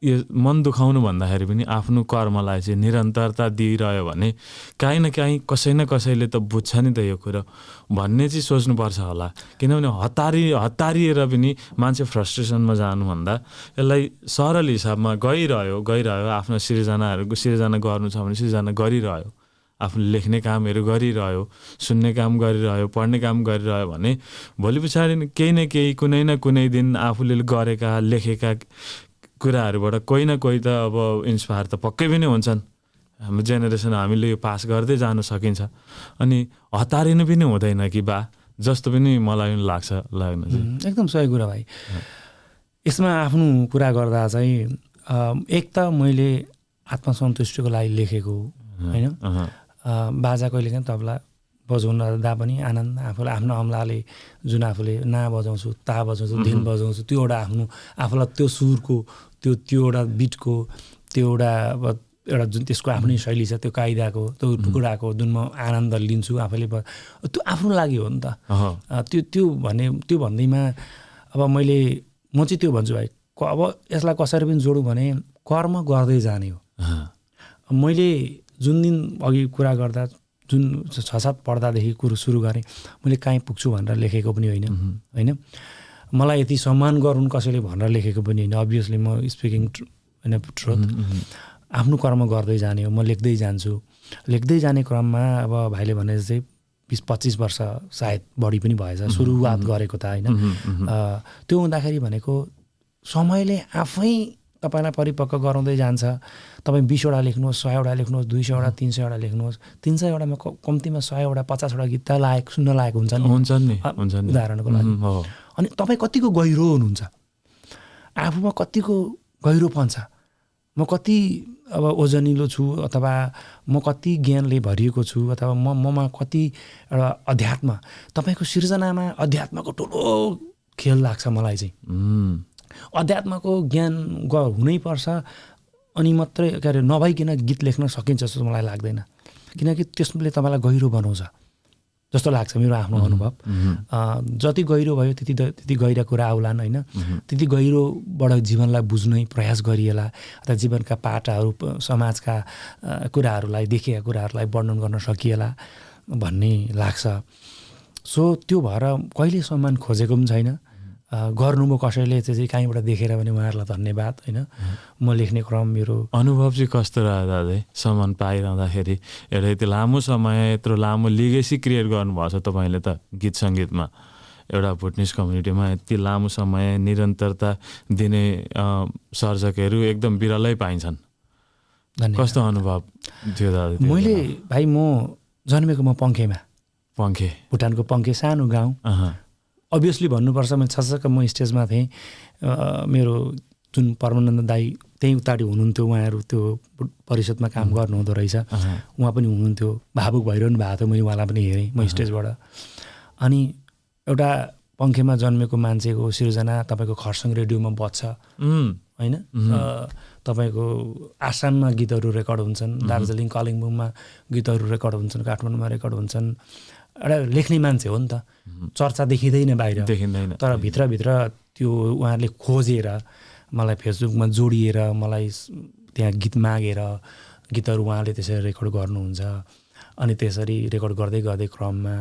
मन दुखाउनु भन्दाखेरि पनि आफ्नो कर्मलाई चाहिँ निरन्तरता दिइरह्यो भने काहीँ न काहीँ कसै न कसैले त बुझ्छ नि त यो कुरो भन्ने चाहिँ सोच्नुपर्छ होला। किनभने हतारिएर पनि मान्छे फ्रस्ट्रेसनमा जानुभन्दा यसलाई सरल हिसाबमा गइरह्यो आफ्नो सिर्जना गर्नु छ भने सिर्जना गरिरह्यो, आफूले लेख्ने कामहरू गरिरह्यो, सुन्ने काम गरिरह्यो, पढ्ने काम गरिरह्यो भने भोलि पछाडि केही न केही कुनै न कुनै दिन आफूले गरेका लेखेका कुराहरूबाट कोही न कोही त अब इन्सपायर त पक्कै पनि हुन्छन्। हाम्रो जेनेरेसन हामीले यो पास गर्दै जानु सकिन्छ, अनि हतारिनु पनि हुँदैन कि जस्तो पनि मलाई पनि लाग्न चाहिँ एकदम सही कुरा भाइ। यसमा आफ्नो कुरा गर्दा चाहिँ एक त मैले आत्मसन्तुष्टिको लागि लेखेको होइन, बाजा कहिलेकाहीँ तबला बजाउन दा पनि आनन्द, आफूलाई आफ्नो अमलाले जुन आफूले ना बजाउँछु ता बजाउँछु दिन बजाउँछु, त्यो एउटा आफ्नो आफूलाई त्यो सुरको त्यो एउटा बिटको त्यो एउटा जुन त्यसको आफ्नै शैली छ, त्यो कायदाको त्यो टुक्राको जुन म आनन्द लिन्छु आफूले, त्यो आफ्नो लागि हो नि त। त्यो भन्दैमा अब म चाहिँ त्यो भन्छु भाइ, अब यसलाई कसरी पनि जोडौँ भने कर्म गर्दै जाने हो। मैले जुन दिन अघि कुरा गर्दा जुन 6-7 पढ्दादेखि कुरो सुरु गरेँ, मैले कहीँ पुग्छु भनेर लेखेको पनि होइन होइन, मलाई यति सम्मान गरून् कसैले भनेर लेखेको पनि होइन। अभियसली म स्पिकिङ होइन ट्रुथ आफ्नो कर्म गर्दै जाने हो, म लेख्दै जान्छु। लेख्दै जाने क्रममा अब भाइले भने चाहिँ 20-25 वर्ष सायद बढी पनि भएछ सुरुवात गरेको त होइन। त्यो हुँदाखेरि भनेको समयले आफै तपाईँलाई परिपक्व गराउँदै जान्छ। तपाईँ 20 वटा लेख्नुहोस्, 100 वटा लेख्नुहोस्, 200 वटा, 300 वटा लेख्नुहोस्। 300 वटामा कम्तीमा 100 वटा 50 वटा गीत त सुन्न लायक हुन्छ नि उदाहरणको लागि। अनि तपाईँ कतिको गहिरो हुनुहुन्छ, आफूमा कतिको गहिरोपन छ, म कति अब ओजनिलो छु, अथवा म कति ज्ञानले भरिएको छु, अथवा ममा कति एउटा अध्यात्म, तपाईँको सिर्जनामा अध्यात्मको ठुलो खेल लाग्छ मलाई चाहिँ। अध्यात्मको ज्ञान हुनैपर्छ अनि मात्रै के अरे नभइकन गीत लेख्न सकिन्छ जस्तो मलाई लाग्दैन, किनकि त्यसले तपाईँलाई गहिरो बनाउँछ जस्तो लाग्छ मेरो आफ्नो अनुभव। जति गहिरो भयो त्यति गहिरो कुरा आउलान् होइन, त्यति गहिरोबाट जीवनलाई बुझ्नै प्रयास गरिएला, अथवा जीवनका पाटाहरू समाजका कुराहरूलाई देखिएका कुराहरूलाई वर्णन गर्न सकिएला भन्ने लाग्छ। सो त्यो भएर कहिले सम्मान खोजेको पनि छैन। गर्नुभयो कसैले चाहिँ कहीँबाट देखेर भने उहाँहरूलाई धन्यवाद होइन। म लेख्ने क्रम मेरो अनुभव चाहिँ कस्तो रह्यो दाजु सम्मान पाइरहँदाखेरि? एउटा यति लामो समय यत्रो लामो लिगेसी क्रिएट गर्नुभएको छ तपाईँले त गीत सङ्गीतमा, एउटा भुटनिस कम्युनिटीमा यति लामो समय निरन्तरता दिने सर्जकहरू एकदम बिरलै पाइन्छन्। कस्तो अनुभव थियो दाजु? मैले भाइ म जन्मेको म पङ्खेमा, भुटानको पङ्खे सानो गाउँ। अभियसली भन्नुपर्छ मैले छक्क म स्टेजमा थिएँ, मेरो जुन परमानन्द दाई त्यहीँ उताडि हुनुहुन्थ्यो, उहाँहरू त्यो परिषदमा काम गर्नुहुँदो रहेछ, उहाँ पनि हुनुहुन्थ्यो, भावुक भइरहनु भएको थियो, मैले उहाँलाई पनि हेरेँ म स्टेजबाट। अनि एउटा पङ्खेमा जन्मेको मान्छेको सिर्जना तपाईँको खरसाङ रेडियोमा बज्छ होइन, तपाईँको आसाममा गीतहरू रेकर्ड हुन्छन्, दार्जिलिङ कालिम्पोङमा गीतहरू रेकर्ड हुन्छन्, काठमाडौँमा रेकर्ड हुन्छन्। एउटा लेख्ने मान्छे हो नि त, चर्चा देखिँदैन बाहिर, तर भित्रभित्र त्यो उहाँहरूले खोजेर मलाई फेसबुकमा जोडिएर मलाई त्यहाँ गीत मागेर गीतहरू उहाँले त्यसरी रेकर्ड गर्नुहुन्छ। अनि त्यसरी रेकर्ड गर्दै गर्दै क्रममा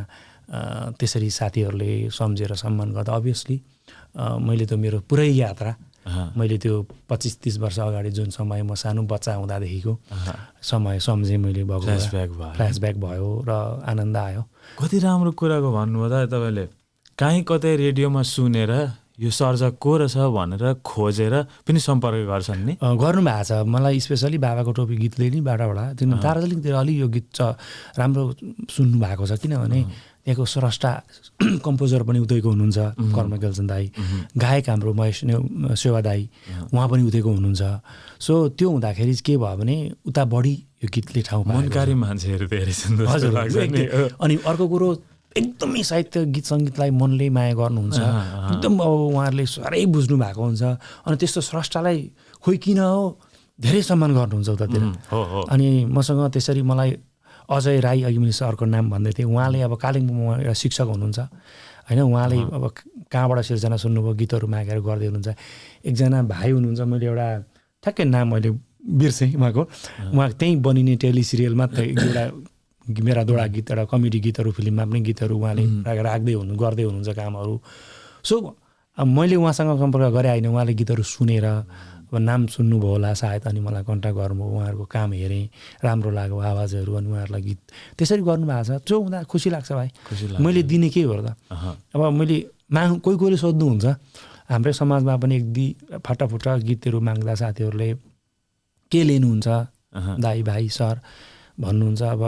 त्यसरी साथीहरूले सम्झेर सम्मान गर्दा अभियसली मैले त मेरो पुरै यात्रा मैले त्यो 25-30 वर्ष अगाडि जुन समय म सानो बच्चा हुँदादेखिको समय सम्झेँ मैले, भएको फ्ल्यासब्याक भयो र आनन्द आयो। कति राम्रो कुराको भन्नुभयो त तपाईँले। काहीँ कतै रेडियोमा सुनेर यो सर्जक को रहेछ भनेर खोजेर पनि सम्पर्क गर्छन् नि? गर्नुभएको छ। मलाई स्पेसली बाबाको टोपी गीतले नि बाटाबाट दार्जिलिङतिर अलि यो गीत राम्रो सुन्नु भएको छ, किनभने त्यहाँको स्रष्टा कम्पोजर पनि उतैको हुनुहुन्छ कर्म गेल्सन दाई, गायक हाम्रो महेश सेवा दाई उहाँ पनि उतैको हुनुहुन्छ। सो त्यो हुँदाखेरि के भयो भने उता बढी यो गीतले ठाउँ पायो, मनकारी मान्छेहरू धेरै छन्। हजुर। अनि अर्को कुरो एकदमै साहित्य गीत सङ्गीतलाई मनले माया गर्नुहुन्छ, एकदम अब उहाँहरूले साह्रै बुझ्नु भएको हुन्छ। अनि त्यस्तो स्रष्टालाई खोइ किन हो धेरै सम्मान गर्नुहुन्छ उतातिर। अनि मसँग त्यसरी मलाई अजय राई, अघि मैले सरको नाम भन्दै थिएँ, उहाँले अब कालिम्पोङमा एउटा शिक्षक हुनुहुन्छ होइन, उहाँले अब कहाँबाट सिर्जना सुन्नुभयो गीतहरू मागेर गर्दै हुनुहुन्छ। एकजना भाइ हुनुहुन्छ, मैले एउटा ठ्याक्कै नाम मैले बिर्सेँ उहाँको, उहाँ त्यहीँ बनिने टेलिसिरियलमा एउटा मेरा दोडा गीत, एउटा कमेडी गीतहरू फिल्ममा पनि गीतहरू उहाँले गर्दै हुनुहुन्छ कामहरू। सो मैले उहाँसँग सम्पर्क गरेँ होइन, उहाँले गीतहरू सुनेर अब नाम सुन्नुभयो होला सायद, अनि मलाई कन्ट्याक्ट गर्नुभयो, उहाँहरूको काम हेरेँ, राम्रो लाग्यो आवाजहरू, अनि उहाँहरूलाई गीत त्यसरी गर्नुभएको छ। त्यो हुँदा खुसी लाग्छ भाइ। मैले दिने के हो त? अब मैले कोही कोहीले सोध्नुहुन्छ, हाम्रै समाजमा पनि फाटाफुटा गीतहरू माग्दा साथीहरूले के लिनुहुन्छ दाई भाइ सर भन्नुहुन्छ। अब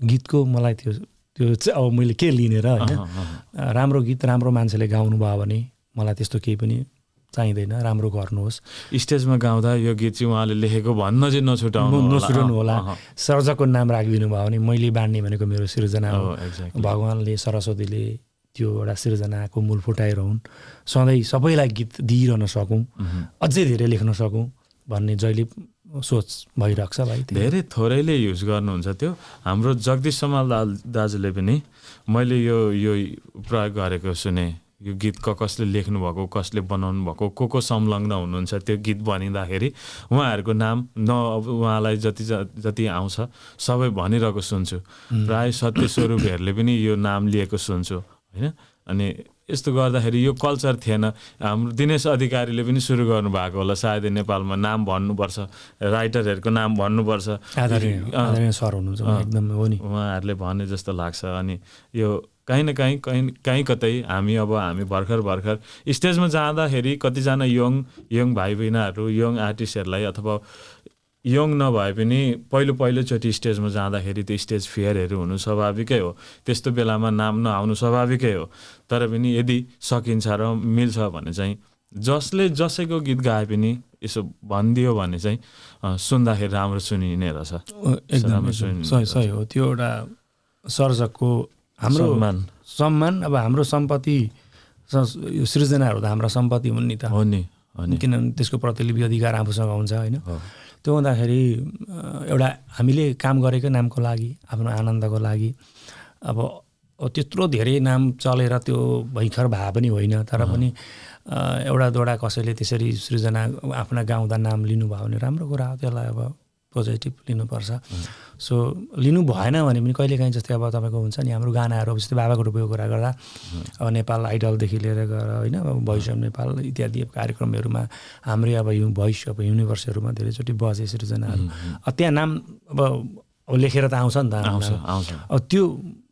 गीतको मलाई त्यो चाहिँ अब मैले के लिने र होइन, राम्रो गीत राम्रो मान्छेले गाउनु भयो भने मलाई त्यस्तो केही पनि चाहिँदैन, राम्रो गर्नुहोस्। स्टेजमा गाउँदा यो गीत चाहिँ उहाँले लेखेको भन्न चाहिँ नछुटाउनु होला। सर्जकको नाम राखिदिनु भयो भने मैले बाँड्ने भनेको मेरो सिर्जना हो। भगवान्ले सरस्वतीले त्यो एउटा सिर्जनाको मूल फुटाइरहन्, सधैँ सबैलाई गीत दिइरहन सकौँ, अझै धेरै लेख्न सकौँ भन्ने जहिले सोच भइरहेको छ भाइ। धेरै थोरैले युज गर्नुहुन्छ त्यो। हाम्रो जगदीश समाल दाजुले पनि मैले यो प्रयोग गरेको सुने यो गीत कसले लेख्नु भएको, कसले बनाउनु भएको, को संलग्न हुनुहुन्छ त्यो गीत बनिँदाखेरि उहाँहरूको नाम उहाँलाई जति आउँछ सबै भनिरहेको सुन्छु। प्राय सत्य स्वरूपहरूले पनि यो नाम लिएको सुन्छु होइन। अनि यस्तो गर्दाखेरि यो कल्चर थिएन। हाम्रो दिनेश अधिकारीले पनि सुरु गर्नुभएको होला सायद नेपालमा, नाम भन्नुपर्छ, राइटरहरूको नाम भन्नुपर्छ। आदरणीय सर हुनुहुन्छ एकदम हो नि, उहाँहरूले भने जस्तो लाग्छ। अनि यो कहीँ न कहीँ कतै हामी भर्खर स्टेजमा जाँदाखेरि कतिजना यङ भाइ बहिनीहरू, यङ आर्टिस्टहरूलाई अथवा यङ नभए पनि पहिलोचोटि स्टेजमा जाँदाखेरि त्यो स्टेज फियरहरू हुनु स्वाभाविकै हो। त्यस्तो बेलामा नाम नआउनु स्वाभाविकै हो। तर पनि यदि सकिन्छ र मिल्छ भने चाहिँ जसले जसैको गीत गाए पनि यसो भनिदियो भने चाहिँ सुन्दाखेरि राम्रो सुनिने रहेछ। एकदम सही हो। त्यो एउटा सर्जकको हाम्रो सम्मान, अब हाम्रो सम्पत्ति यो सृजनाहरू त हाम्रा सम्पत्ति हुन् नि त, हो नि, किनभने त्यसको प्रतिलिपि अधिकार आफूसँग हुन्छ होइन। त्यो हुँदाखेरि एउटा हामीले काम गरेको नामको लागि, आफ्नो आनन्दको लागि अब त्यत्रो धेरै नाम चलेर त्यो भयङ्कर भए पनि होइन। तर पनि एउटा दोडा कसैले त्यसरी सृजना आफ्ना गाउँदा नाम लिनुभयो भने राम्रो कुरा हो, त्यसलाई अब पोजिटिभ लिनुपर्छ। सो लिनु भएन भने पनि कहिलेकाहीँ जस्तै अब तपाईँको हुन्छ नि हाम्रो गानाहरू, जस्तै बाबाको रूपको कुरा गर्दा अब नेपाल आइडलदेखि लिएर गएर होइन, अब भोइस अफ नेपाल इत्यादि कार्यक्रमहरूमा हाम्रै अब भोइस अफ युनिभर्सहरूमा धेरैचोटि बजे सृजनाहरू। त्यहाँ नाम अब लेखेर त आउँछ नि त, आउँछ। अब त्यो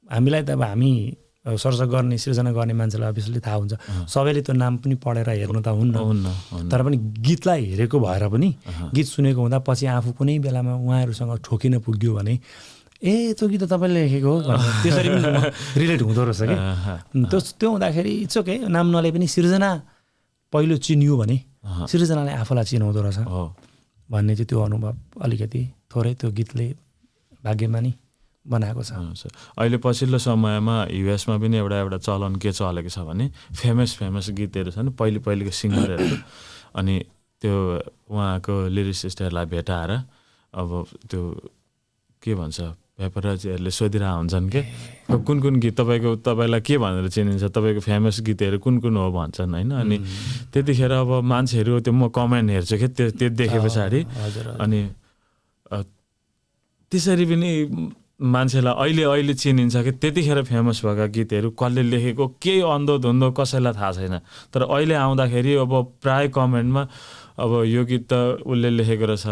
हामीलाई त अब हामी सर्च गर्ने सृजना गर्ने मान्छेलाई अभियसली थाहा हुन्छ। सबैले त्यो नाम पनि पढेर हेर्नु त हुन्न, तर पनि गीतलाई हेरेको भएर पनि गीत सुनेको हुँदा पछि आफू कुनै बेलामा उहाँहरूसँग ठोकिन पुग्यो भने त्यो गीत त तपाईँले लेखेको हो त्यसरी पनि रिलेट हुँदो रहेछ कि। त्यो हुँदाखेरि इट्स ओके, नाम नले पनि सृजना पहिलो चिनियो भने सृजनाले आफूलाई चिनाउँदो रहेछ भन्ने चाहिँ त्यो अनुभव अलिकति थोरै त्यो गीतले भाग्यमानी बनाएको छ। अहिले पछिल्लो समयमा युएसमा पनि एउटा चलन के चलेको छ भने फेमस गीतहरू छन् पहिलेको सिङ्गरहरू, अनि त्यो उहाँको लिरिसिस्टहरूलाई भेटाएर अब त्यो के भन्छ पेपरजीहरूले सोधिरहेको हुन्छन् कि कुन गीत तपाईँलाई के भनेर चिनिन्छ, तपाईँको फेमस गीतहरू कुन हो भन्छन् होइन। अनि त्यतिखेर अब मान्छेहरू त्यो म कमेन्ट हेर्छु कि त्यो देखे पछाडि, अनि त्यसरी पनि मान्छेलाई अहिले चिनिन्छ कि त्यतिखेर फेमस भएका गीतहरू कसले लेखेको केही अन्धो कसैलाई थाहा छैन। तर अहिले आउँदाखेरि अब प्राय कमेन्टमा अब यो गीत त उसले लेखेको रहेछ,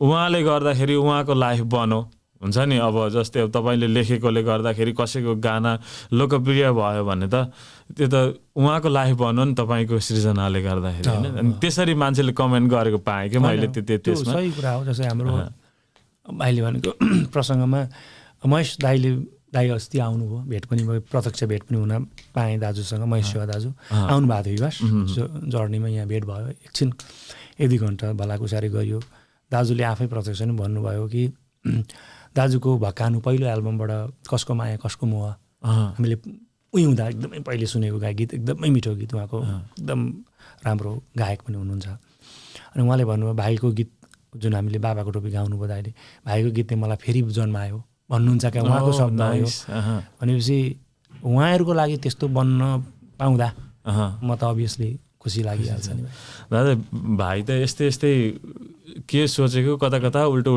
उहाँले गर्दाखेरि उहाँको लाइफ बनो हुन्छ नि। अब जस्तै अब तपाईँले लेखेकोले गर्दाखेरि कसैको गाना लोकप्रिय भयो भने त त्यो त उहाँको लाइफ बनो नि तपाईँको सृजनाले गर्दाखेरि होइन। अनि त्यसरी मान्छेले कमेन्ट गरेको पाएँ कि मैले त्यसमा। सही कुरा हो। जस्तै हाम्रो अहिले भनेको प्रसङ्गमा महेश दाई अस्ति आउनुभयो, भेट पनि भयो, प्रत्यक्ष भेट पनि हुन पाएँ दाजुसँग। महेश शिवा दाजु आउनु भएको थियो युवास जर्नीमा, यहाँ भेट भयो एकछिन 1-2 घन्टा भलाकुसारी गरियो। दाजुले आफै प्रत्यक्ष पनि भन्नुभयो कि दाजुको भक्कानु पहिलो एल्बमबाट कसको माया कसको मोह हामीले हुँदा एकदमै पहिले सुनेको गीत, एकदमै मिठो गीत, उहाँको एकदम राम्रो गायक पनि हुनुहुन्छ। अनि उहाँले भन्नुभयो भाइको गीत जुन हामीले बाबाको टोपी गाउनुभयो दाइले, भाइको गीत चाहिँ मलाई फेरि जन्मायो भन्नुहुन्छ क्या, उहाँको शब्द हो। भनेपछि उहाँहरूको लागि त्यस्तो बन्न पाउँदा म त अभियसली खुसी लागिहाल्छ नि। दादा भाइ त यस्तै के सोचेको कता उल्टो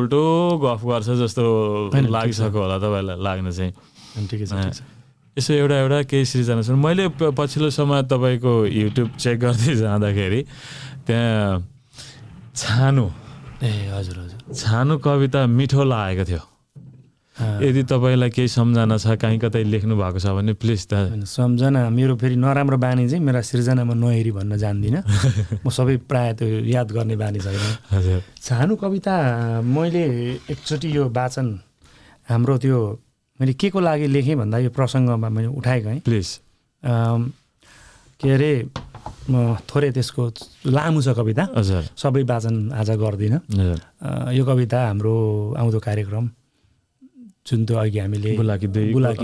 गफ गर्छ जस्तो लागिसक्यो होला तपाईँलाई लाग्न चाहिँ। ठिकै छ। यसो एउटा केही सृजना छ। मैले पछिल्लो समय तपाईँको युट्युब चेक गर्दै जाँदाखेरि त्यहाँ छानु कविता मिठो लागेको थियो। यदि तपाईँलाई केही सम्झना छ, कहीँ कतै लेख्नु भएको छ भने प्लिज त। सम्झना मेरो फेरि नराम्रो बानी चाहिँ मेरा सृजनामा नहेरी भन्न जान्दिनँ म, सबै प्रायः त्यो याद गर्ने बानी छैन। हजुर, छानु कविता मैले एकचोटि यो वाचन हाम्रो त्यो मैले के को लागि लेखेँ भन्दा यो प्रसङ्गमा मैले उठाएको है प्लिज। के अरे म थोरै त्यसको लामो छ कविता, हजुर, सबै वाचन आज गर्दिनँ। यो कविता हाम्रो आउँदो कार्यक्रम जुन त्यो अघि हामीले बुलाकी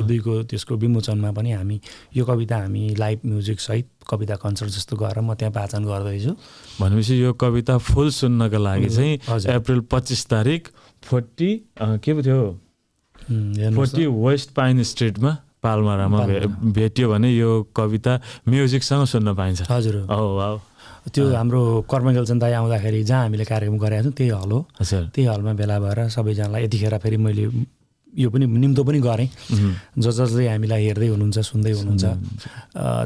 2को त्यसको विमोचनमा पनि हामी यो कविता हामी लाइभ म्युजिक सहित कविता कन्सर्ट जस्तो गरेर म त्यहाँ वाचन गर्दैछु। भनेपछि यो कविता फुल सुन्नका लागि चाहिँ अप्रिल 25 तारिक 40 के पो थियो 40 वेस्ट पाइन स्ट्रिटमा पालमारामा भेट्यो भने यो कविता म्युजिकसँग सुन्न पाइन्छ। हजुर त्यो हाम्रो कर्मगेलचन दाइ आउँदाखेरि जहाँ हामीले कार्यक्रम गरेका छौँ त्यही हल हो। त्यही हलमा भेला भएर सबैजनालाई यतिखेर फेरि मैले यो पनि निम्तो पनि गरेँ, जसले हामीलाई हेर्दै हुनुहुन्छ सुन्दै हुनुहुन्छ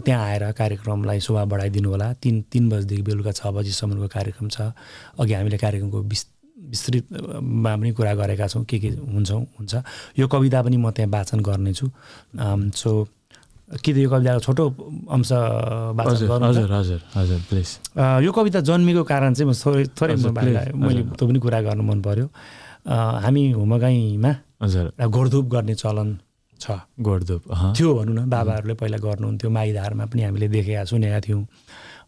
त्यहाँ आएर कार्यक्रमलाई शोभा बढाइदिनु होला। 3 बजीदेखि बेलुका 6 बजीसम्मको कार्यक्रम छ। अघि हामीले कार्यक्रमको विस्तृतमा पनि कुरा गरेका छौँ के हुन्छ। यो कविता पनि म त्यहाँ वाचन गर्नेछु। सो के त यो कविताको छोटो अंश वाचन गर्नु? हजुर प्लिज। यो कविता जन्मेको कारण चाहिँ थोरै मैले त्यो पनि कुरा गर्नु मन पर्यो। हामी होमगाईमा एउटा गोडधुप गर्ने चलन छ। गोडधुप थियो भनौँ न, बाबाहरूले पहिला गर्नुहुन्थ्यो। माइधारमा पनि हामीले देखेका सुनेका थियौँ।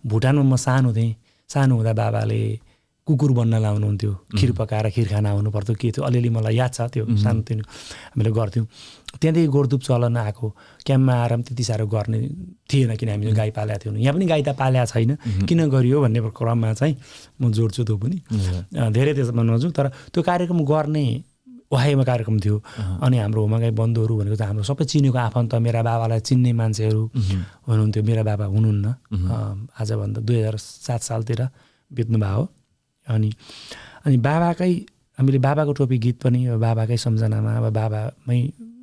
भुटानमा म सानो थिएँ, सानो हुँदा बाबाले कुकुर बन्न लाउनुहुन्थ्यो, खिर पकाएर खिर खाना आउनु पर्थ्यो के थियो अलिअलि मलाई याद छ। त्यो सानो थियो हामीले गर्थ्यौँ। त्यहाँदेखि गोडधुप चलन आएको। क्याम्पमा आएर पनि त्यति साह्रो गर्ने थिएन किन हामीले गाई पालेका थियौँ। यहाँ पनि गाई त पालेका छैन, किन गरियो भन्ने क्रममा चाहिँ म जोड्छु त्यो पनि। धेरै त्यसमा नजाउँ, तर त्यो कार्यक्रम गर्ने ओहाइमा कार्यक्रम थियो। अनि हाम्रो होमगाई बन्धुहरू भनेको चाहिँ हाम्रो सबै चिनेको आफन्त, मेरा बाबालाई चिन्ने मान्छेहरू हुनुहुन्थ्यो। मेरा बाबा हुनुहुन्न आजभन्दा 2007 सालतिर बित्नुभयो। अनि बाबाकै हामीले बाबाको टोपी गीत पनि बाबाकै सम्झनामा अब बाबामै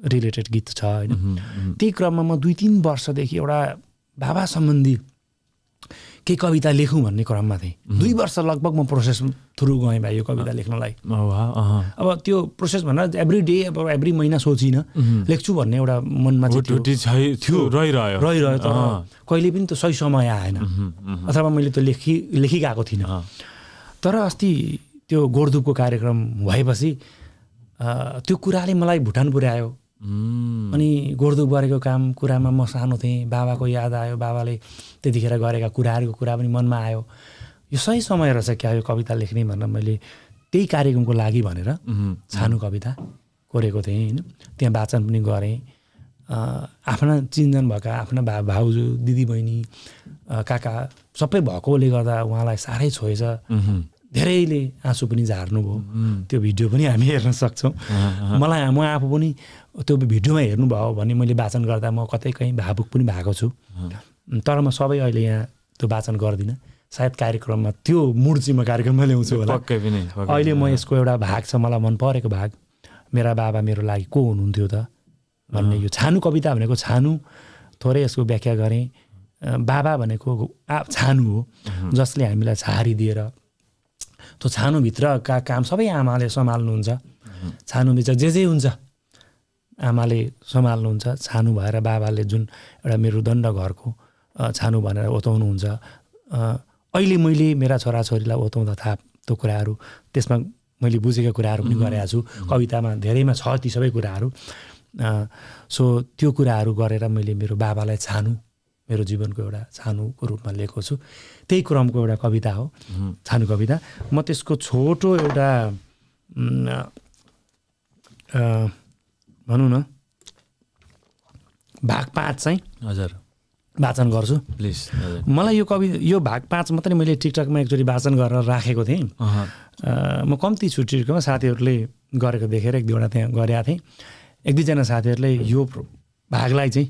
रिलेटेड गीत छ होइन। त्यही क्रममा म 2-3 वर्षदेखि एउटा बाबा सम्बन्धी केही कविता लेखौँ भन्ने क्रममा थिएँ। 2 वर्ष लगभग म प्रोसेस थ्रु गएँ भाइ यो कविता लेख्नलाई। अब त्यो प्रोसेस भनेर एभ्री डे अब एभ्री महिना सोचिनँ लेख्छु भन्ने एउटा मनमा थियो रहिरह्यो, तर कहिले पनि त्यो सही समय आएन अथवा मैले त्यो लेखिगएको थिइनँ। तर अस्ति त्यो गोडधुपको कार्यक्रम भएपछि त्यो कुराले मलाई भुटान पुर्यायो। अनि गोडधुप गरेको कुरामा म सानो थिएँ, बाबाको याद आयो, बाबाले त्यतिखेर गरेका कुराहरूको कुरा पनि मनमा आयो। यो सही समय रहेछ क्या यो कविता लेख्ने भनेर मैले त्यही कार्यक्रमको लागि भनेर सानो कविता कोरेको थिएँ होइन। त्यहाँ वाचन पनि गरेँ। आफ्ना चिन्जन भएका आफ्ना भाउजू दिदीबहिनी काका सबै भएकोले गर्दा उहाँलाई साह्रै छोएछ। धेरैले आँसु पनि झार्नुभयो। त्यो भिडियो पनि हामी हेर्न सक्छौँ। म आफू पनि त्यो भिडियोमा हेर्नुभयो भने मैले वाचन गर्दा म कतै कहीँ भावुक पनि भएको छु। तर म सबै अहिले यहाँ त्यो वाचन गर्दिनँ। सायद कार्यक्रममा त्यो मुड चाहिँ म कार्यक्रममा ल्याउँछु होला। अहिले म यसको एउटा भाग छ मलाई मन परेको भाग, मेरा बाबा मेरो लागि को हुनुहुन्थ्यो त भन्ने। यो छानु कविता भनेको छानु थोरै यसको व्याख्या गरेँ। बाबा भनेको छानु हो जसले हामीलाई छहारिदिएर त्यो छानुभित्रका काम सबै आमाले सम्हाल्नुहुन्छ। छानुभित्र जे हुन्छ आमाले सम्हाल्नुहुन्छ। छानु भएर बाबाले जुन एउटा मेरुदण्ड घरको छानु भनेर ओताउनुहुन्छ। अहिले मैले मेरा छोराछोरीलाई ओताउँदा थाहा त्यो कुराहरू त्यसमा मैले बुझेका कुराहरू पनि गरेका छु। कवितामा धेरैमा छ ती सबै कुराहरू। सो त्यो कुराहरू गरेर मैले मेरो बाबालाई छानु मेरो जीवनको एउटा छानुको रूपमा लेखेको छु। त्यही क्रमको एउटा कविता हो छानु कविता। म त्यसको छोटो एउटा भनौँ न भाग 5 चाहिँ वाचन गर्छु प्लिज। मलाई यो भाग 5 मात्रै मैले टिकटकमा एकचोटि वाचन गरेर राखेको थिएँ। म कम्ती छु टिकटकमा, साथीहरूले गरेको देखेर 1-2वटा त्यहाँ गरेका थिएँ। 1-2जना साथीहरूले यो भागलाई चाहिँ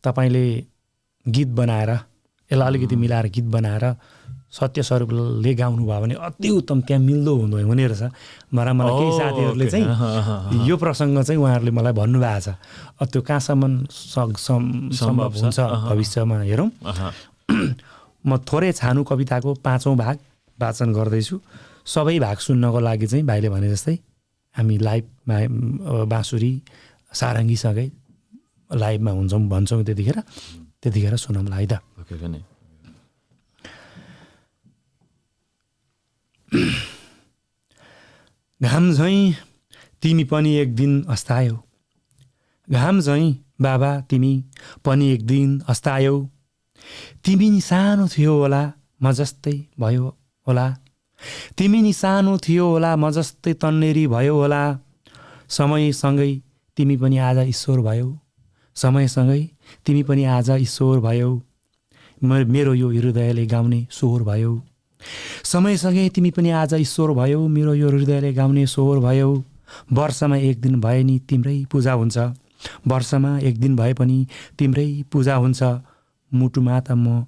तपाईँले गीत बनाएर यसलाई अलिकति मिलाएर गीत बनाएर सत्य स्वरूपले गाउनु भयो भने अति उत्तम, त्यहाँ मिल्दो हुने रहेछ। मलाई केही साथीहरूले चाहिँ यो प्रसङ्ग चाहिँ उहाँहरूले मलाई भन्नुभएको छ। त्यो कहाँसम्म सम्भव हुन्छ भविष्यमा हेरौँ। म थोरै छानु कविताको 5औँ भाग वाचन गर्दैछु। सबै भाग सुन्नको लागि चाहिँ भाइले भने जस्तै हामी लाइभमा बाँसुरी सारङ्गीसँगै लाइभमा हुन्छौँ भन्छौँ। त्यतिखेर सुनौँला है त। घाम झैँ तिमी पनि एक दिन अस्तायौ, घाम झैँ बाबा तिमी पनि एक दिन अस्तायौ। तिमी नि सानो थियो होला म जस्तै भयो होला, तिमी नि सानो थियो होला म जस्तै तन्नेरी भयो होला। समयसँगै तिमी पनि आज ईश्वर भयौ, समयसँगै तिमी पनि आज ईश्वर भयौ। मेरो यो हृदयले गाउने स्वर भयौ, समयसँगै तिमी पनि आज ईश्वर भयौ। मेरो यो हृदयले गाउने स्वर भयौ। वर्षमा एक दिन भए नि तिम्रै पूजा हुन्छ, वर्षमा एक दिन भए पनि तिम्रै पूजा हुन्छ, मुटुमा त म